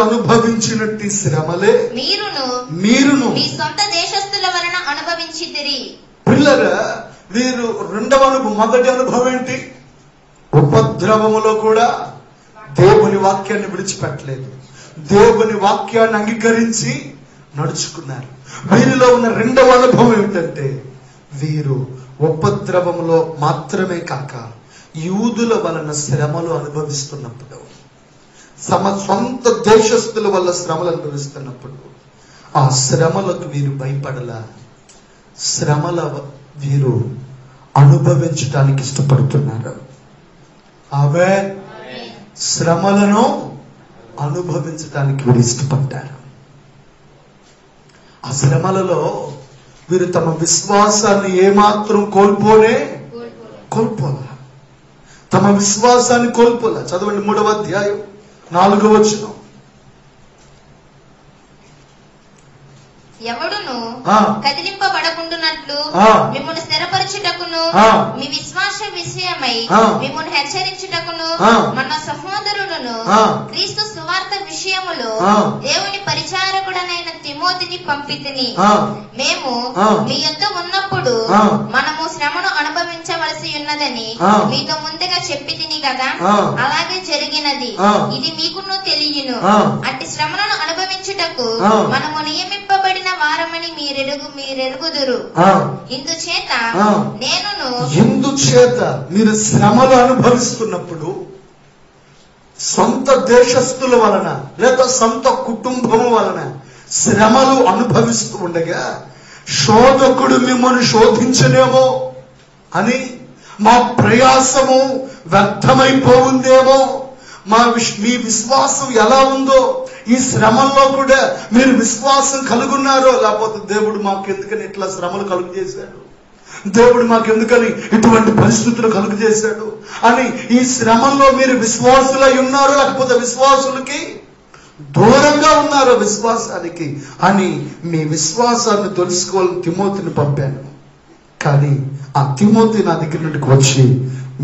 అనుభవించినట్టి శ్రమలే మీరును మీ సొంత దేశస్థుల వలన అనుభవించితిరి. పిల్లరా, వీరు 2వ అనుభవం. మొదటి అనుభవం ఏంటి? ఉపద్రవములో కూడా దేవుని వాక్యాన్ని విడిచిపెట్టలేదు, దేవుని వాక్యాన్ని అంగీకరించి నడుచుకున్నారు. వీరిలో ఉన్న 2వ అనుభవం ఏమిటంటే, వీరు ఉపద్రవంలో మాత్రమే కాక యూదుల వలన శ్రమలు అనుభవిస్తున్నప్పుడు, తమ సొంత దేశస్థుల వల్ల శ్రమలు అనుభవిస్తున్నప్పుడు ఆ శ్రమలకు వీరు భయపడలా. శ్రమల వీరు అనుభవించడానికి ఇష్టపడుతున్నారు. ఆమేన్. శ్రమలను అనుభవించడానికి వీరు ఇష్టపడ్డారు. ఆ శ్రమలలో వీరు తమ విశ్వాసాన్ని ఏమాత్రం కోల్పోలా. తమ విశ్వాసాన్ని కోల్పోలా. చదవండి 3వ అధ్యాయం 4వ వచనం. ఎవడును కదిలింపబడకుండునట్లు మిమ్మల్ని స్థిరపరచుటకును మీ విశ్వాస విషయమై మిమ్మల్ని హెచ్చరించుటకును మన సహోదరులను క్రీస్తు సువార్త విషయములో దేవుని పరిచారకుడనైన తిమోతిని పంపితిని. మేము మీ యొద్ద ఉన్నప్పుడు మనము శ్రమను అనుభవించవలసి ఉన్నదని మీతో ముందుగా చెప్పి తిని కదా, అలాగే జరిగినది. ఇది మీకును తెలియను. అట్టి శ్రమలను అనుభవించుటకు మనము నియమింపబడిన వారమని మీరెరుగుదురు. ఇందుచేత మీరు శ్రమలు అనుభవిస్తున్నప్పుడు సొంత దేశస్థుల వలన లేదా సొంత కుటుంబం వలన శ్రమలు అనుభవిస్తూ ఉండగా శోధకుడు మిమ్మల్ని శోధించనేమో అని, మా ప్రయాసము వ్యర్థమైపోతుందేమో, మీ విశ్వాసం ఎలా ఉందో, ఈ శ్రమల్లో కూడా మీరు విశ్వాసం కలుగున్నారో, లేకపోతే దేవుడు మాకెందుకని ఇట్లా శ్రమలు కలుగు చేశాడు, దేవుడు మాకెందుకని ఇటువంటి పరిస్థితులు కలుగు చేశాడు అని ఈ శ్రమల్లో మీరు విశ్వాసులై ఉన్నారో, లేకపోతే విశ్వాసులకి దూరంగా ఉన్నారో విశ్వాసానికి అని మీ విశ్వాసాన్ని తెలుసుకోవాలని తిమోతిని పంపాను. కానీ ఆ తిమోతి నా దగ్గర నుండి వచ్చి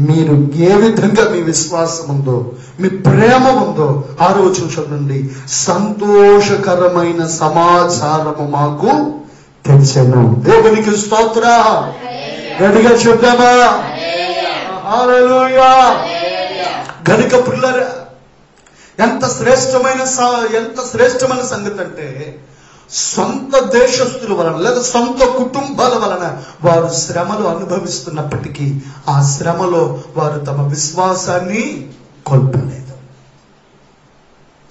మీరు ఏ విధంగా మీ విశ్వాసం ఉందో, మీ ప్రేమ ఉందో 6వ వచనం చదవండి. సంతోషకరమైన సమాచారము మాకు తెచ్చెను. దేవునికి స్తోత్రం. గట్టిగా చెప్తామా? హల్లెలూయా. గనుక పిల్లరా, ఎంత శ్రేష్టమైన సంగతి అంటే, సొంత దేశస్తుల వలన లేదా సొంత కుటుంబాల వలన వారు శ్రమలు అనుభవిస్తున్నప్పటికీ ఆ శ్రమలో వారు తమ విశ్వాసాన్ని కోల్పోలేదు.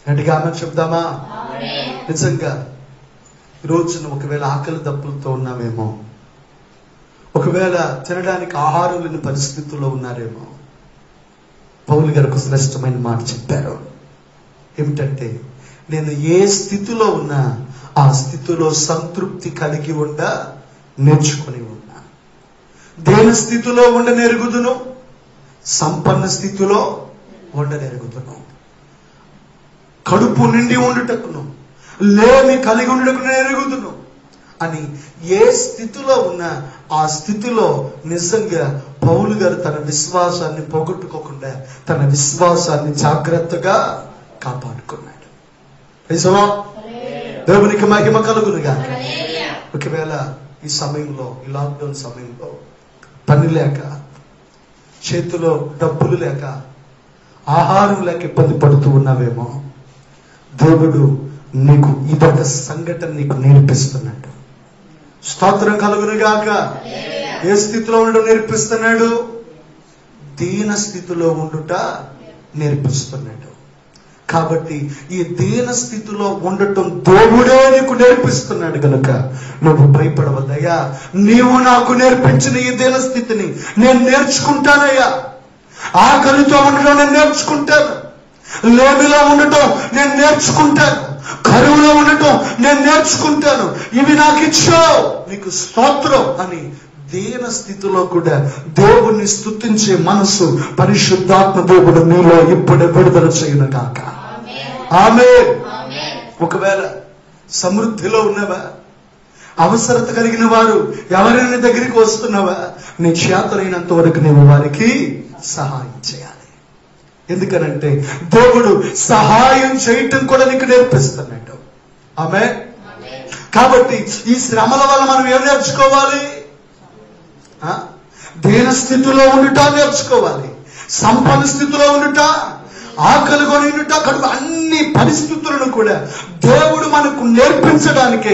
గట్టిగా ఆమె చెప్దామా? నిజంగా ఈ రోజున ఒకవేళ ఆకలి దప్పులతో ఉన్నామేమో, ఒకవేళ తినడానికి ఆహారం లేని పరిస్థితుల్లో ఉన్నారేమో, పౌలు గారు ఒక శ్రేష్టమైన మాట చెప్పారు. ఏమిటంటే, నేను ఏ స్థితిలో ఉన్నా ఆ స్థితిలో సంతృప్తి కలిగి ఉండ నేర్చుకుని ఉన్నా. దేని స్థితిలో ఉండనెరుగుదును? సంపన్న స్థితిలో ఉండనెరుగుదును. కడుపు నిండి ఉండుటకును లేమి కలిగి ఉండుటకు ఎరుగుదును అని ఏ స్థితిలో ఉన్నా ఆ స్థితిలో నిజంగా పౌలు గారు తన విశ్వాసాన్ని పోగొట్టుకోకుండా తన విశ్వాసాన్ని జాగ్రత్తగా కాపాడుకున్నాడు. దేవునికి మహిమ కలుగునుగా. ఒకవేళ ఈ సమయంలో, ఈ లాక్డౌన్ సమయంలో పని లేక, చేతిలో డబ్బులు లేక, ఆహారం లేక ఇబ్బంది పడుతూ ఉన్నావేమో, దేవుడు నీకు ఇదొక సంఘటన నీకు నేర్పిస్తున్నాడు. స్తోత్రం కలుగునుగాక. ఏ స్థితిలో ఉండడం నేర్పిస్తున్నాడు? దీన స్థితిలో ఉండుట నేర్పిస్తున్నాడు. కాబట్టి ఈ దీన స్థితిలో ఉండటం దేవుడే నీకు నేర్పిస్తున్నాడు కనుక నువ్వు భయపడవద్దయ్యా. నీవు నాకు నేర్పించిన ఈ దీన స్థితిని నేను నేర్చుకుంటానయ్యా. ఆకలితో ఉండటం నేను నేర్చుకుంటాను, లేమిలో ఉండటం నేను నేర్చుకుంటాను, కరువులో ఉండటం నేను నేర్చుకుంటాను. ఇవి నాకు ఇచ్చావు, నీకు స్తోత్రం అని దీన స్థితిలో కూడా దేవుణ్ణి స్తుతించే మనసు పరిశుద్ధాత్మ దేవుడు నీలో ఇప్పుడే విడుదల చేయను కాక. ఆమేన్. ఒకవేళ సమృద్ధిలో ఉన్నవా, అవసరత కలిగిన వారు ఎవరైనా దగ్గరికి వస్తున్నావా, నీ చేతనైనంత వరకు నీవు వారికి సహాయం చేయాలి. ఎందుకనంటే దేవుడు సహాయం చేయటం కూడా నీకు నేర్పిస్తున్నాడు. ఆమేన్. కాబట్టి ఈ శ్రమల వల్ల మనం ఏం నేర్చుకోవాలి? దీన స్థితిలో ఉండుట నేర్చుకోవాలి, సంపన్న స్థితిలో ఉండుట, ఆకలి కొని ఉండుట, కడుపు అన్ని పరిస్థితులను కూడా దేవుడు మనకు నేర్పించడానికి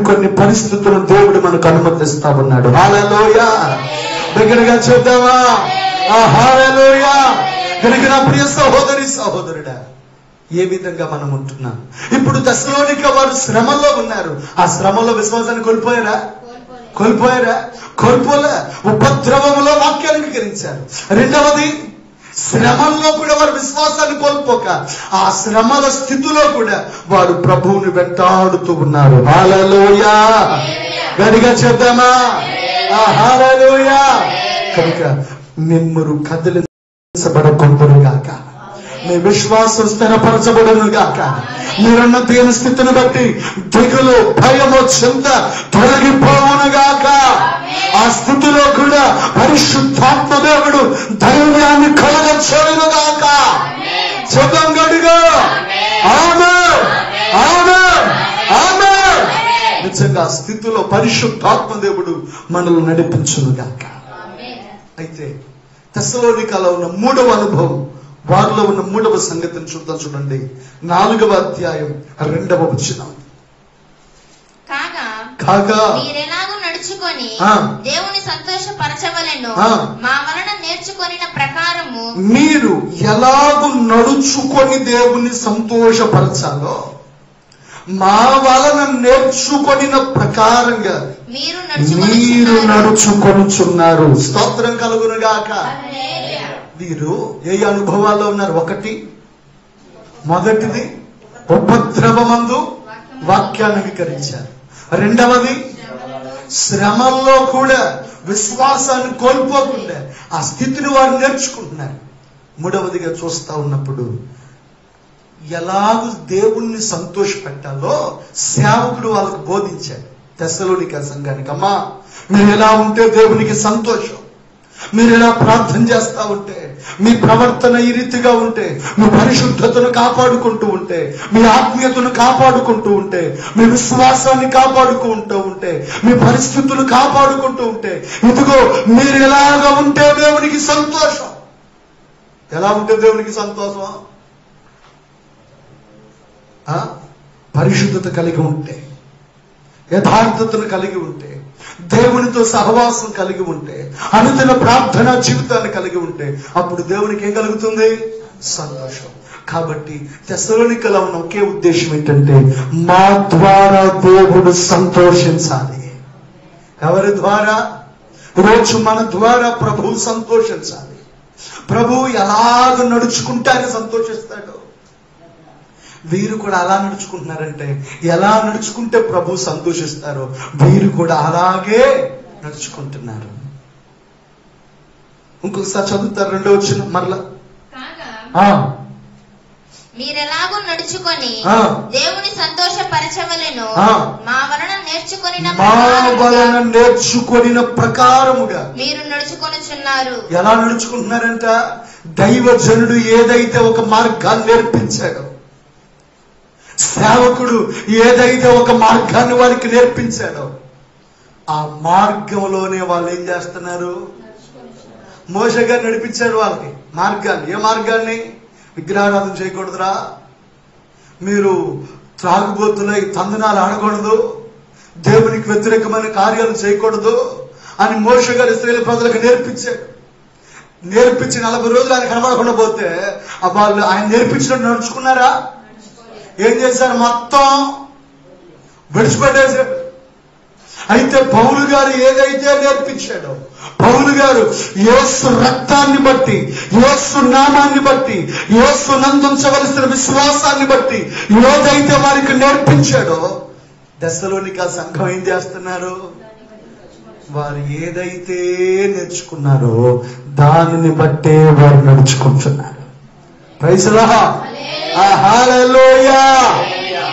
కొన్ని పరిస్థితులను దేవుడు మనకు అనుమతిస్తా ఉన్నాడు. హల్లెలూయా. దగ్గరగా చూద్దామా? హల్లెలూయా. కనుక నా ప్రియ సహోదరి సహోదరుడా, ఏ విధంగా మనం ఉంటున్నాం? ఇప్పుడు తెస్సలోనిక వారు శ్రమలో ఉన్నారు. ఆ శ్రమలో విశ్వాసాన్ని కోల్పోయారా? కోల్పోలే. ఉపద్రవములో వాక్యాన్ని అంగీకరించారు. రెండవది, శ్రమల్లో కూడా వారు విశ్వాసాన్ని కోల్పోక ఆ శ్రమల స్థితిలో కూడా వారు ప్రభువుని వెంటాడుతూ ఉన్నారు. హల్లెలూయా. గట్టిగా చెప్దామా? హల్లెలూయా. కనుక మిమ్మరు కదిలించబడకుందురుగాక, మీ విశ్వాసం స్థిరపరచబడును గాక. మీరున్న దీన స్థితిని బట్టి దిగులు, భయము, చింత తొలగిపోవునుగాక. ఆ స్థితిలో కూడా పరిశుద్ధాత్మ దేవుడు ధైర్యాన్ని కలగచేయునుగాక. చెబుదాం గట్టిగా. ఆమేన్, ఆమేన్, ఆమేన్. నిజంగా ఆ స్థితిలో పరిశుద్ధాత్మ దేవుడు మనల్ని నడిపించునుగాక. అయితే తెస్సలోనికలో ఉన్న మూడవ అనుభవం, వారిలో ఉన్న మూడవ సంగతిని చూద్దాం. చూడండి, 4వ అధ్యాయం 2వ వచనం. కాగా మీరెలాగూ నడుచుకొని దేవుని సంతోషపరచవలెను, మా వలన నేర్చుకొనిన ప్రకారము. మీరు ఎలాగూ నడుచుకొని దేవుని సంతోషపరచాలో మా వలన నేర్చుకొనిన ప్రకారంగా మీరు నడుచుకొనుచున్నారు. స్తోత్రం కలుగునుగాక. వీరు ఏ అనుభవాల్లో ఉన్నారు? మొదటిది ఉపద్రవమందు వాక్యాన్ని అంగీకరించారు. రెండవది, శ్రమల్లో కూడా విశ్వాసాన్ని కోల్పోకుండా ఆ స్థితిని వారు నేర్చుకుంటున్నారు. మూడవదిగా చూస్తా ఉన్నప్పుడు ఎలాగూ దేవుణ్ణి సంతోషపెట్టాలో సేవకుడు వాళ్ళకు బోధించాడు. తెస్సలోనిక సంఘానికి, అమ్మా మీరు ఎలా ఉంటే దేవునికి సంతోషం, మీరు ఎలా ప్రార్థన చేస్తా ఉంటే, మీ ప్రవర్తన ఈ రీతిగా ఉంటే, మీ పరిశుద్ధతను కాపాడుకుంటూ ఉంటే, మీ ఆత్మీయతను కాపాడుకుంటూ ఉంటే, మీ విశ్వాసాన్ని కాపాడుకుంటూ ఉంటే, మీ పరిస్థితులు కాపాడుకుంటూ ఉంటే, ఇదిగో మీరు ఎలాగా ఉంటే దేవునికి సంతోషం. ఎలా ఉంటే దేవునికి సంతోషం? పరిశుద్ధత కలిగి ఉంటే, యథార్థతను కలిగి ఉంటే, దేవునితో సహవాసం కలిగి ఉంటే, అనుదిన ప్రార్థన జీవితాన్ని కలిగి ఉంటే, అప్పుడు దేవునికి ఏం కలుగుతుంది? సంతోషం. కాబట్టి తెస్సలోనికలో ఉన్న ఒకే ఉద్దేశం ఏంటంటే, మా ద్వారా దేవుడు సంతోషించాలి. ఎవరి ద్వారా? రోజు మన ద్వారా ప్రభువు సంతోషించాలి. ప్రభువు ఎలాగ నడుచుకుంటే ఆయన సంతోషిస్తాడు. వీరు కూడా అలా నడుచుకుంటున్నారంటే, ఎలా నడుచుకుంటే ప్రభు సంతోషిస్తారో వీరు కూడా అలాగే నడుచుకుంటున్నారు. ఇంకొకసారి చదువుతారు, 2వ వచనం మరలా. మీరెలాగూ నడుచుకొని దేవుని సంతోషపరచవలెను, మా వలన నేర్చుకొనిన ప్రకారముగా మీరు నడుచుకొనుచున్నారు. ఎలా నడుచుకుంటున్నారంట? దైవజనుడు ఏదైతే ఒక మార్గాన్ని నేర్పించాడో, సేవకుడు ఏదైతే ఒక మార్గాన్ని వారికి నేర్పించాడో, ఆ మార్గంలోనే వాళ్ళు ఏం చేస్తున్నారు? మోషే గారు నడిపించాడు వాళ్ళకి మార్గాన్ని. ఏ మార్గాన్ని? విగ్రహారాధన చేయకూడదురా, మీరు త్రాగుబోతులై తందనాలు ఆడకూడదు, దేవునికి వ్యతిరేకమైన కార్యాలు చేయకూడదు అని మోషే గారు ఇశ్రాయేలు ప్రజలకు నేర్పించాడు. నేర్పించి 40 రోజులు ఆయన కనబడకుండా పోతే వాళ్ళు ఆయన నేర్పించినట్టు నడుచుకున్నారా? ఏం చేశారు? మొత్తం విడిచిపెట్టేశాడు. అయితే పౌలు గారు ఏదైతే నేర్పించాడో, పౌలు గారు యేసు రక్తాన్ని బట్టి, యేసు నామాన్ని బట్టి, యేసు నందుంచవలసిన విశ్వాసాన్ని బట్టి ఏదైతే వారికి నేర్పించాడో, తెస్సలోనిక సంఘం ఏం చేస్తున్నారు? వారు ఏదైతే నేర్చుకున్నారో దానిని బట్టే వారు నడుచుకుంటున్నారు. Praise the Lord. హల్లెలూయా.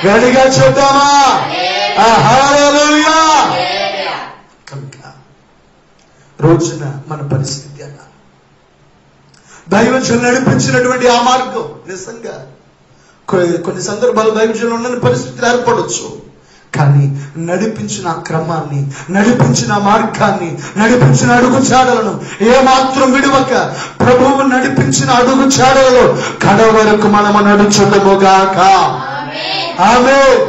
గట్టిగా చెప్తామా? హల్లెలూయా. కనుక రోజున మన పరిస్థితి అలా. దైవజనులు నడిపించినటువంటి ఆ మార్గం నిజంగా కొన్ని సందర్భాలు దైవజనులు ఉన్న పరిస్థితులు ఏర్పడవచ్చు. కానీ నడిపించిన క్రమాన్ని, నడిపించిన మార్గాన్ని, నడిపించిన అడుగుచాడలను ఏమాత్రం విడవక ప్రభువు నడిపించిన అడుగుచాడలలో కడ వరకు మనము నడుచుదముగాక. ఆమేన్.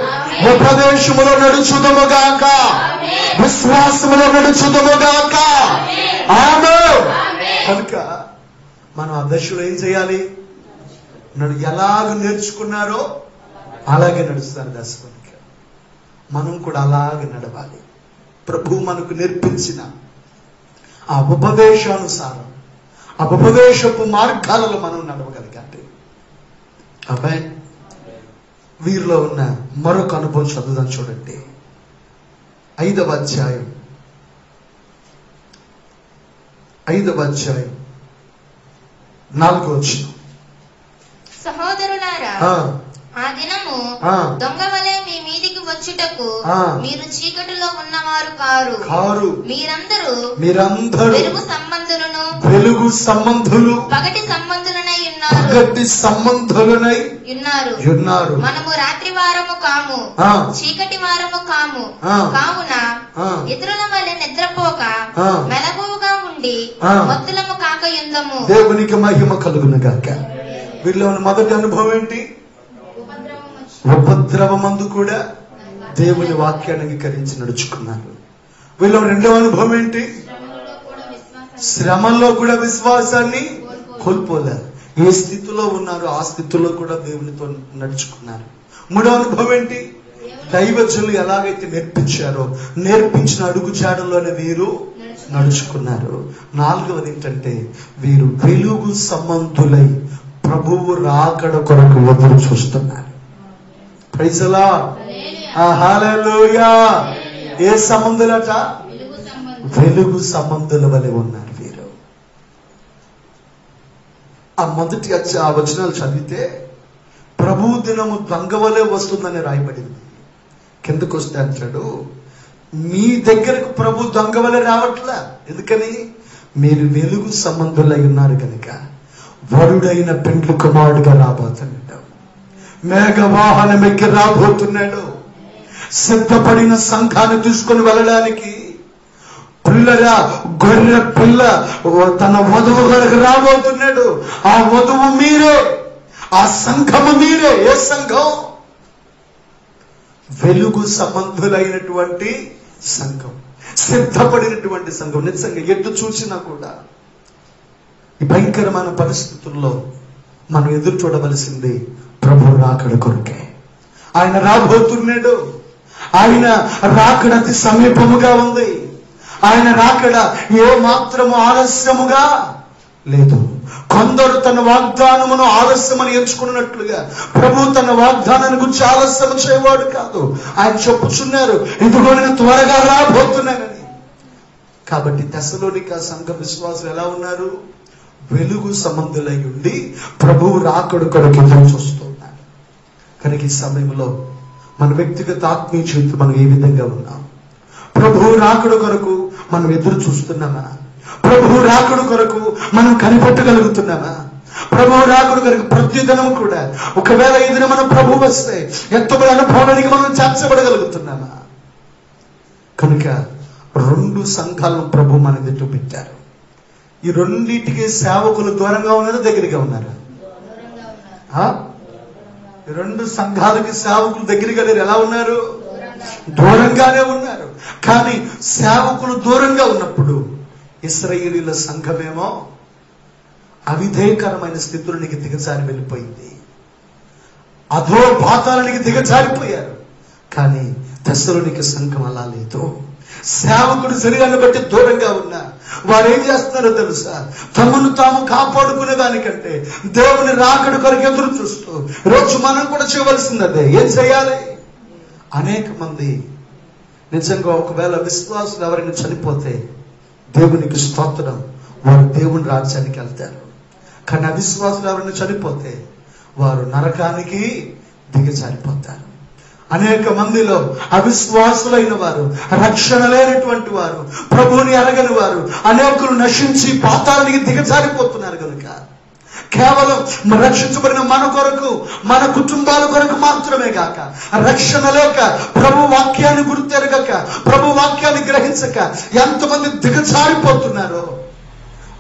ఉపదేశములో నడుచుదముగాక, విశ్వాసములో నడుచుదముగాక. ఆమేన్. కనుక మనం ఆ దశలో ఏం చేయాలి? ఎలాగ నేర్చుకున్నారో అలాగే నడుస్తారు దశలో. మనం కూడా అలాగే నడవాలి. ప్రభు మనకు నేర్పించిన ఆ ఉపదేశానుసారం, ఆ ఉపదేశపు మార్గాలలో మనం నడవగలిగాలి. అబ్బాయి, వీరిలో ఉన్న మరొక అనుభవం చదువుదాం. చూడండి, 5వ అధ్యాయం 4వ వచనం. సహోదరులారా, ఆ దినము దొంగ వలె మీ మీదికి వచ్చుటకు మీరు చీకటిలో ఉన్నవారు కారు. మీరందరూ వెలుగు సంబంధులు పగటి సంబంధులనై ఉన్నారు. మనము రాత్రి వారము కాము, చీకటి వారము కాము. కావున ఇతరుల వలె నిద్రపోక మెలకువగా ఉండి మొత్తులము కాక యుందము. దేవునికి మహిమ కలుగును గాక. వీళ్ళలో ఉన్న మొదటి అనుభవం ఏంటి? ఉపద్రవమందు కూడా దేవుని వాక్యాన్ని అంగీకరించి నడుచుకున్నారు. వీళ్ళ 2వ అనుభవం ఏంటి? శ్రమల్లో కూడా విశ్వాసాన్ని కోల్పోలేరు. ఏ స్థితిలో ఉన్నారు ఆ స్థితిలో కూడా దేవునితో నడుచుకున్నారు. 3వ అనుభవం ఏంటి? దైవజనులు ఎలాగైతే నేర్పించారో నేర్పించిన అడుగుజాడల్లోనే వీరు నడుచుకున్నారు. 4వది ఏంటంటే, వీరు వెలుగు సంబంధులై ప్రభువు రాకడ కొరకు ఎదురు చూస్తున్నారు. Praise the Lord. హల్లెలూయా. ఏ సంబంధులట? వెలుగు సంబంధుల వలె ఉన్నారు వీరు. ఆ మొదటి ఆ వచనాలు చదివితే ప్రభు దినము దొంగ వలె వస్తుందని రాయబడింది. కిందకు వస్తే అంటాడు, మీ దగ్గరకు ప్రభు దొంగ వలె రావట్లా. ఎందుకని? మీరు వెలుగు సంబంధులై ఉన్నారు కనుక. వరుడైన పెండ్లి కుమారుడుగా రాబోతున్నాడు. మేఘవాహనం ఎక్కి రాబోతున్నాడు. సిద్ధపడిన సంఘాన్ని తీసుకొని వెళ్ళడానికి పిల్లరా గొర్రె పిల్ల తన వధువు వరకు రాబోతున్నాడు. ఆ వధువు మీరే, ఆ సంఘము మీరే. ఏ సంఘం? వెలుగు సంబంధులైనటువంటి సంఘం, సిద్ధపడినటువంటి సంఘం. నిజంగా ఎటు చూసినా కూడా ఈ భయంకరమైన పరిస్థితుల్లో మనం ఎదురు చూడవలసింది ప్రభు రాకడ కొరకే. ఆయన రాబోతున్నాడు. ఆయన రాకడ అతి సమీపముగా ఉంది. ఆయన రాకడ ఏ మాత్రము ఆలస్యముగా లేదు. కొందరు తన వాగ్దానమును ఆలస్యమని ఎంచుకున్నట్లుగా ప్రభు తన వాగ్దానాన్ని గురించి ఆలస్యం చేయవాడు కాదు. ఆయన చెప్పుచున్నారు, ఇదిగో నేను త్వరగా రాబోతున్నానని. కాబట్టి తెస్సలోనిక సంఘ విశ్వాసులు ఎలా ఉన్నారు? వెలుగు సంబంధులై ఉండి ప్రభువు రాకడ కొరకు ఎదురు చూస్తున్నారు. కనుక ఈ సమయంలో మన వ్యక్తిగత ఆత్మీయ జీవితం మనం ఏ విధంగా ఉన్నాం? ప్రభువు రాకడ కొరకు మనం ఎదురు చూస్తున్నామా? ప్రభువు రాకడ కొరకు మనం కనిపెట్టగలుగుతున్నామా? ప్రభువు రాకడ కొరకు ప్రతిదినం కూడా ఒకవేళ ఏదైనా మన ప్రభు వస్తే ఎత్తబడి అనుభవానికి మనం చేర్చబడగలుగుతున్నామా? కనుక 2 సంఘాలను ప్రభు మన ఎదుట పెట్టారు. ఈ రెండింటికి సేవకులు దూరంగా ఉన్నారా, దగ్గరగా ఉన్నారా? 2 సంఘాలకి సేవకులు దగ్గరగా లేరు. ఎలా ఉన్నారు? దూరంగానే ఉన్నారు. కానీ సేవకులు దూరంగా ఉన్నప్పుడు ఇశ్రాయేలీయుల సంఘమేమో అవిధేయకరమైన స్థితులనికి దిగజారి వెళ్ళిపోయింది. అధో పాతాళానికి దిగజారిపోయారు. కానీ తెస్సలోనిక సంఘం అలా లేదు. సేవకుడు శరీరాన్ని బట్టి దూరంగా ఉన్నా వారు ఏం చేస్తున్నారో తెలుసా? తమను తాము కాపాడుకునే దానికంటే దేవుని రాకడ కొరకు ఎదురు చూస్తూ, రోజు మనం కూడా చేయవలసిందే. ఏం చేయాలి? అనేక మంది నిజంగా ఒకవేళ విశ్వాసులు ఎవరైనా చనిపోతే దేవునికి స్తోత్రం, వారు దేవుని రాజ్యానికి వెళ్తారు. కానీ అవిశ్వాసులు ఎవరైనా చనిపోతే వారు నరకానికి దిగజారిపోతారు. అనేక మందిలో అవిశ్వాసులైన వారు, రక్షణ లేనటువంటి వారు, ప్రభువుని ఎరగని వారు అనేకులు నశించి పాతాళానికి దిగజారిపోతున్నారు. కనుక కేవలం రక్షించబడిన మన కొరకు, మన కుటుంబాల కొరకు మాత్రమే కాక, రక్షణ లేక ప్రభు వాక్యాన్ని గుర్తెరగక, ప్రభు వాక్యాన్ని గ్రహించక ఎంతమంది దిగజారిపోతున్నారో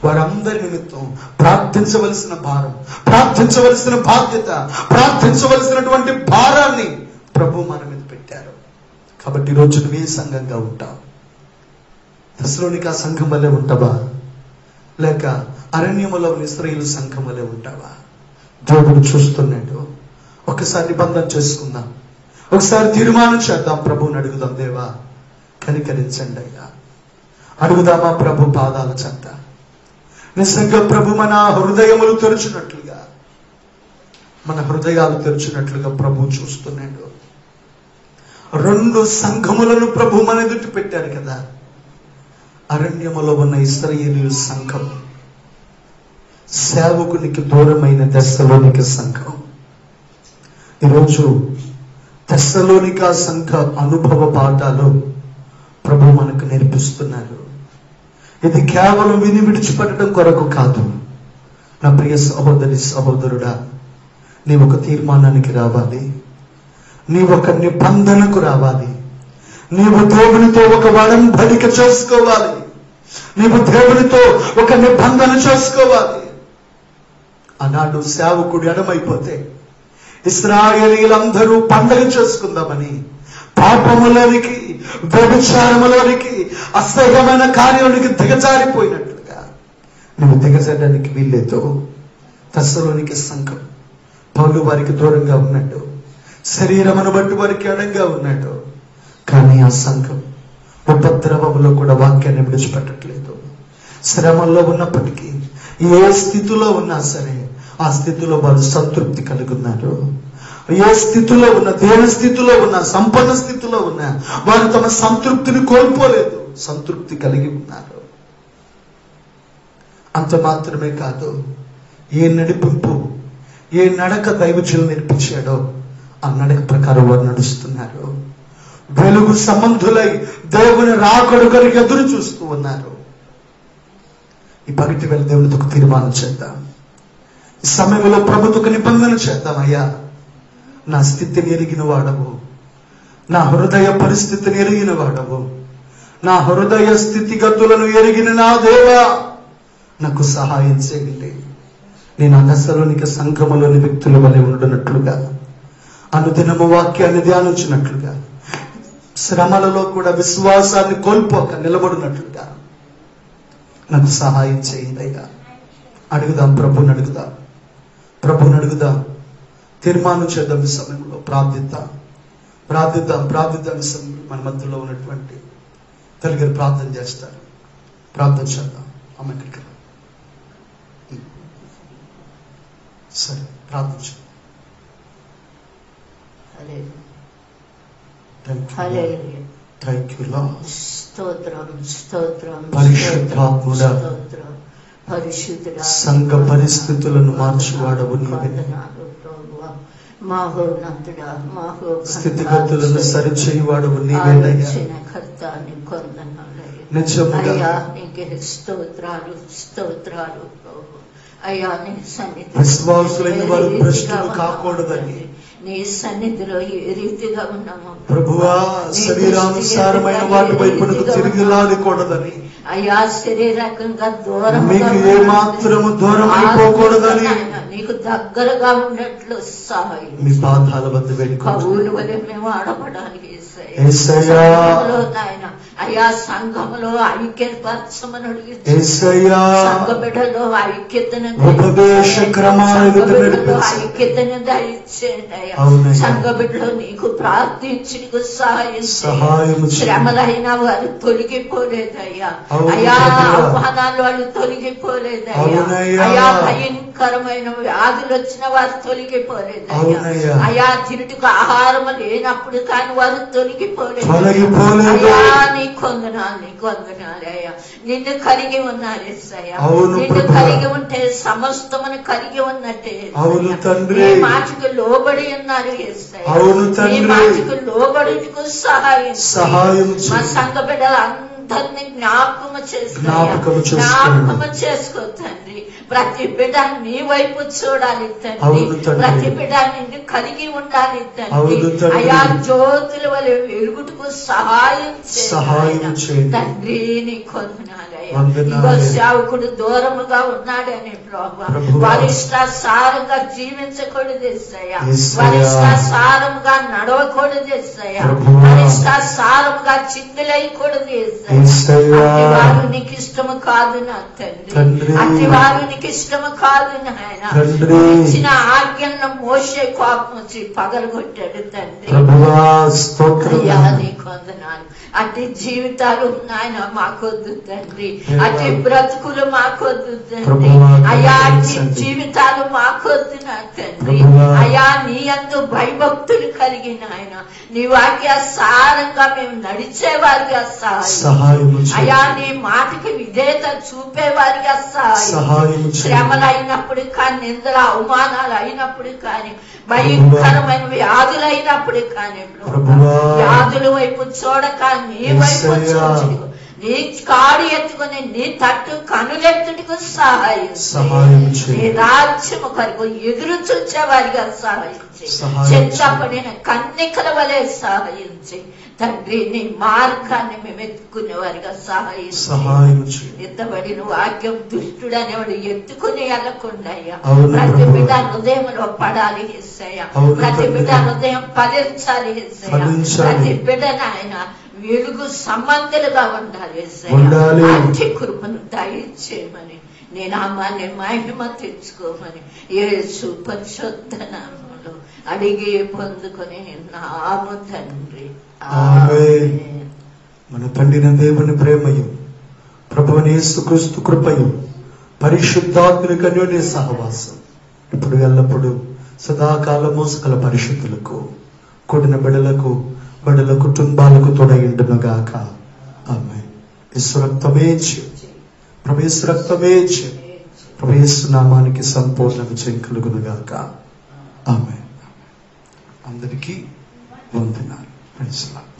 వారందరి నిమిత్తం ప్రార్థించవలసిన భారం, ప్రార్థించవలసిన బాధ్యత, ప్రార్థించవలసినటువంటి భారాన్ని ప్రభు మన మీద పెట్టారు. కాబట్టి ఈరోజు నువ్వు ఏ సంఘంగా ఉంటావు? తెస్సలోనిక సంఘం వల్లే ఉంటావా? లేక అరణ్యములో ఇశ్రాయేలు సంఘం వల్లే ఉంటావా? దేవుడు చూస్తున్నాడు. ఒకసారి నిబంధన చేసుకుందాం, ఒకసారి తీర్మానం చేద్దాం. ప్రభువుని అడుగుదాం, దేవా కనికరించండి అయ్యా. అడుగుదామా ప్రభు పాదాల చెంత? నిజంగా ప్రభు మన హృదయములు తెరుచున్నట్లుగా, మన హృదయాలు తెరుచున్నట్లుగా ప్రభు చూస్తున్నాడు. 2 సంఘములను ప్రభు మన ఎదుట పెట్టారు కదా. అరణ్యములో ఉన్న ఇశ్రాయేలీయుల సంఘం, సేవకునికి దూరమైన తెస్సలోనిక సంఘం. ఈరోజు తెస్సలోనిక సంఘ అనుభవ పాఠాలు ప్రభు మనకు నేర్పిస్తున్నారు. ఇది కేవలం విని విడిచిపెట్టడం కొరకు కాదు. నా ప్రియ సహోదరి సహోదరుడా, నీవు ఒక తీర్మానానికి రావాలి, నీవు ఒక నిబంధనకు రావాలి, నీవు దేవునితో ఒక ఒడంబడిక చేసుకోవాలి, నీవు దేవునితో ఒక నిబంధన చేసుకోవాలి. ఆనాడు సేవకుడు ఎడమైపోతే ఇశ్రాయేలీయులందరూ పండగ చేసుకుందామని పాపములోనికి, వ్యభిచారములోనికి, అసహ్యమైన కార్యానికి దిగజారిపోయినట్లుగా నువ్వు దిగజారడానికి వీల్లేదు. తెస్సలోనిక సంఘం పౌలు వారికి దూరంగా ఉన్నాడు, శరీరమును బట్టి వారికి ఎడంగా ఉన్నాడు. కానీ ఆ సంఘం ఉపద్రవములో కూడా వాక్యాన్ని విడిచిపెట్టట్లేదు. శ్రమల్లో ఉన్నప్పటికీ ఏ స్థితిలో ఉన్నా సరే ఆ స్థితిలో వారు సంతృప్తి కలిగి ఉన్నారు. ఏ స్థితిలో ఉన్నా, దేని స్థితిలో ఉన్నా, సంపన్న స్థితిలో ఉన్నా వారు తమ సంతృప్తిని కోల్పోలేదు, సంతృప్తి కలిగి ఉన్నారు. అంత మాత్రమే కాదు, ఏ నడిపింపు, ఏ నడక దైవజనులు నేర్పించాడో ఆ నడక ప్రకారం వారు నడుస్తున్నారు. వెలుగు సంబంధులై దేవుని రాకడ కొరకు ఎదురు చూస్తూ ఉన్నారు. ఈ పగటి వేళ దేవునితో ఒక తీర్మానం చేద్దాం. ఈ సమయంలో ప్రభుత్వ నిబంధన చేద్దాం. అయ్యా, నా స్థితిని ఎరిగిన వాడవు, నా హృదయ పరిస్థితిని ఎరిగిన వాడవు, నా హృదయ స్థితిగతులను ఎరిగిన నా దేవా నాకు సహాయం చేయండి. నేను ఆ తెస్సలోనిక సంఘములోని వ్యక్తుల వలె ఉండునట్లుగా, అనుదినము వాక్యాన్ని ధ్యానించినట్లుగా, శ్రమలలో కూడా విశ్వాసాన్ని కోల్పోక నిలబడినట్లుగా నాకు సహాయం చేయండి అయ్యా. అడుగుదాం, ప్రభుని అడుగుదాం, ప్రభుని అడుగుదాం. తీర్మానం చేద్దాం. ఈ సమయంలో ప్రార్థిద్దాం. ఈ సమయంలో మన మధ్యలో ఉన్నటువంటి తల్లిగారు ప్రార్థన చేస్తారు. ప్రార్థన చేద్దాం. అమ్మ ఇక్కడికి రా. సరే, ప్రార్థన చేద్దాం. Thank you lord. స్తోత్రం పరిశుద్ధాత్ముడా, సంఘ పరిస్థితులను మార్చువాడవు నీవే. స్థితిగతులను సరిచేయువాడవు నీవేనయ్యా. నిజముగా స్తోత్రాలు అయ్యా. నీ సన్నిధి విశ్వాసులైన వారు భ్రష్టులు కాకూడదని నీ సన్నిధిలో ఏ రీతిగా ఉన్నాము ప్రభువా, శరీరానుసారమైన వాటి వైపునకు తిరిగిలాడకూడదని, అయ్యా శరీరకంగా దూరం మీకు ఏ మాత్రము దూరం అయిపోకూడదని నీకు దగ్గరగా ఉన్నట్లు సహాయం మీ పాదాల వద్ద వేడుకోవాలి. వలె మేము ఆడపడానికి యేసయ్యా, అయ్యా సంఘములో ఐక్యపరచమని అడిగి యేసయ్యా, సంఘ బిడ్డలో ఐక్యతను ఉపదేశ క్రమాలను ఐక్యతను దయచేయండి అయ్యా. సంఘ బిడ్డలో నీకు ప్రార్థించి నీకు సహాయం. శ్రమలైన వారు తొలగిపోలేదయ్యా. అయ్యా అవమానాలు వాళ్ళు తొలగిపోలేదయ్యా. అయ్యా భయంకరమైన వ్యాధులు వచ్చిన వారు తొలగిపోలేదయ్యా. అయ్యా తిరుటికి ఆహారం లేనప్పుడు కానీ వారు తొలగిపోలేదు. అయ్యా నీ కొందనాలు అయ్యా. నిన్ను కలిగి ఉన్నారు ఎస్సయ్యా. నిన్ను కలిగి ఉంటే సమస్తమును కలిగి ఉన్నట్టే. నీ మాటకు లోబడి ఉన్నారు ఎస్సయ్యా. నీ మాటకు లోబడికు సహాయం. మా సంఘ బిడ్డలు అందరినీ జ్ఞాపకము చేసుకో తండ్రి. ప్రతి బిడ్డ నీ వైపు చూడాలి తండ్రి. ప్రతి బిడ్డ నిన్ను కలిగి ఉండాలి తండ్రి. అయా జ్యోతుల వలె వెలుగుటకు సహాయం తండ్రి. నీ కొందనాలయ్యా. సేవకుడు దూరముగా ఉన్నాడని ప్రభు వారి ఇష్టాసారంగా జీవించకూడదు ఎస్సయ్యా. వారి ఇష్టాసారముగా నడవకూడదు ఎస్సయ్యా. వారి ఇష్టాసారముగా చిందులైకూడదు ఎస్సయ్యా. అతి వారు నీకు ఇష్టము కాదు నా తండ్రి. అతి వారు నీకు ఇష్టము కాదు నాయన. ఇచ్చిన ఆజ్ఞను మోసే కోపం వచ్చి పగలగొట్టాడు తండ్రి. అయ్యా నీ కొందనాలు. అతి జీవితాలు నాయన మాకొద్దు తండ్రి. అతి బ్రతుకులు మాకొద్దు తండ్రి. అయ్యా అతి జీవితాలు మాకొద్దు నా తండ్రి. అయ్యా నీ యందు భయభక్తులు కలిగిన ఆయన నీ వాక్య సారంగా మేము నడిచేవారిగా సహాయం. అయ్యా నీ మాటకి విధేయత చూపేవారిగా సహాయం. శ్రమలు అయినప్పుడు కానీ, నిందల అవమానాలు అయినప్పుడు కానీ, భయంకరమైన వ్యాధులు అయినప్పుడు కానీ వ్యాధుల వైపు చూడక నీ వైపు చూచి నీ కాడి ఎత్తుకుని నీ తట్టు కనులెత్తుడికి సహాయం. నీ రాజ్యము కొరకు ఎదురు చూచేవారిగా సహాయించి, చెత్తపడిన కన్నికల వలె సహాయించి తండ్రి. నీ మార్గాన్ని మేము ఎత్తుకునే వారిగా సహాయించి, ఎత్తబడిన వాక్యం దుష్టుడనేవాడు ఎత్తుకుని వెళ్ళకుండా ప్రతి బిడ్డ హృదయంలో పడాలి యేసయ్యా. ప్రతి బిడ్డ హృదయం ఫలించాలి యేసయ్యా. ప్రతి బిడ్డ నాయన వెలుగు సంబంధులుగా ఉండాలి యేసయ్యా. అతి కృపను దయచేయమని, నీ నామాన్ని మహిమ తెచ్చుకోమని యేసు పరిశుద్ధ నామములో అడిగి పొందుకొని నాము తండ్రి. మన తండ్రిన దేవుని ప్రేమయు ప్రభువైన యేసుక్రీస్తు కృపయు పరిశుద్ధాత్మక అన్యోన్య సహవాసం ఇప్పుడు ఎల్లప్పుడు సదాకాలము సకల పరిశుద్ధులకు కూడిన బిడ్డలకు బిడ్డల కుటుంబాలకు తోడైండును గాక. ఆమేన్. యేసు రక్తమే ప్రభు యేసు రక్తమే ప్రభు యేసు నామానికి సంపూర్ణ విజయం కలుగును గాక. ఆమేన్. అందరికీ వందనాలు. Praise the lord.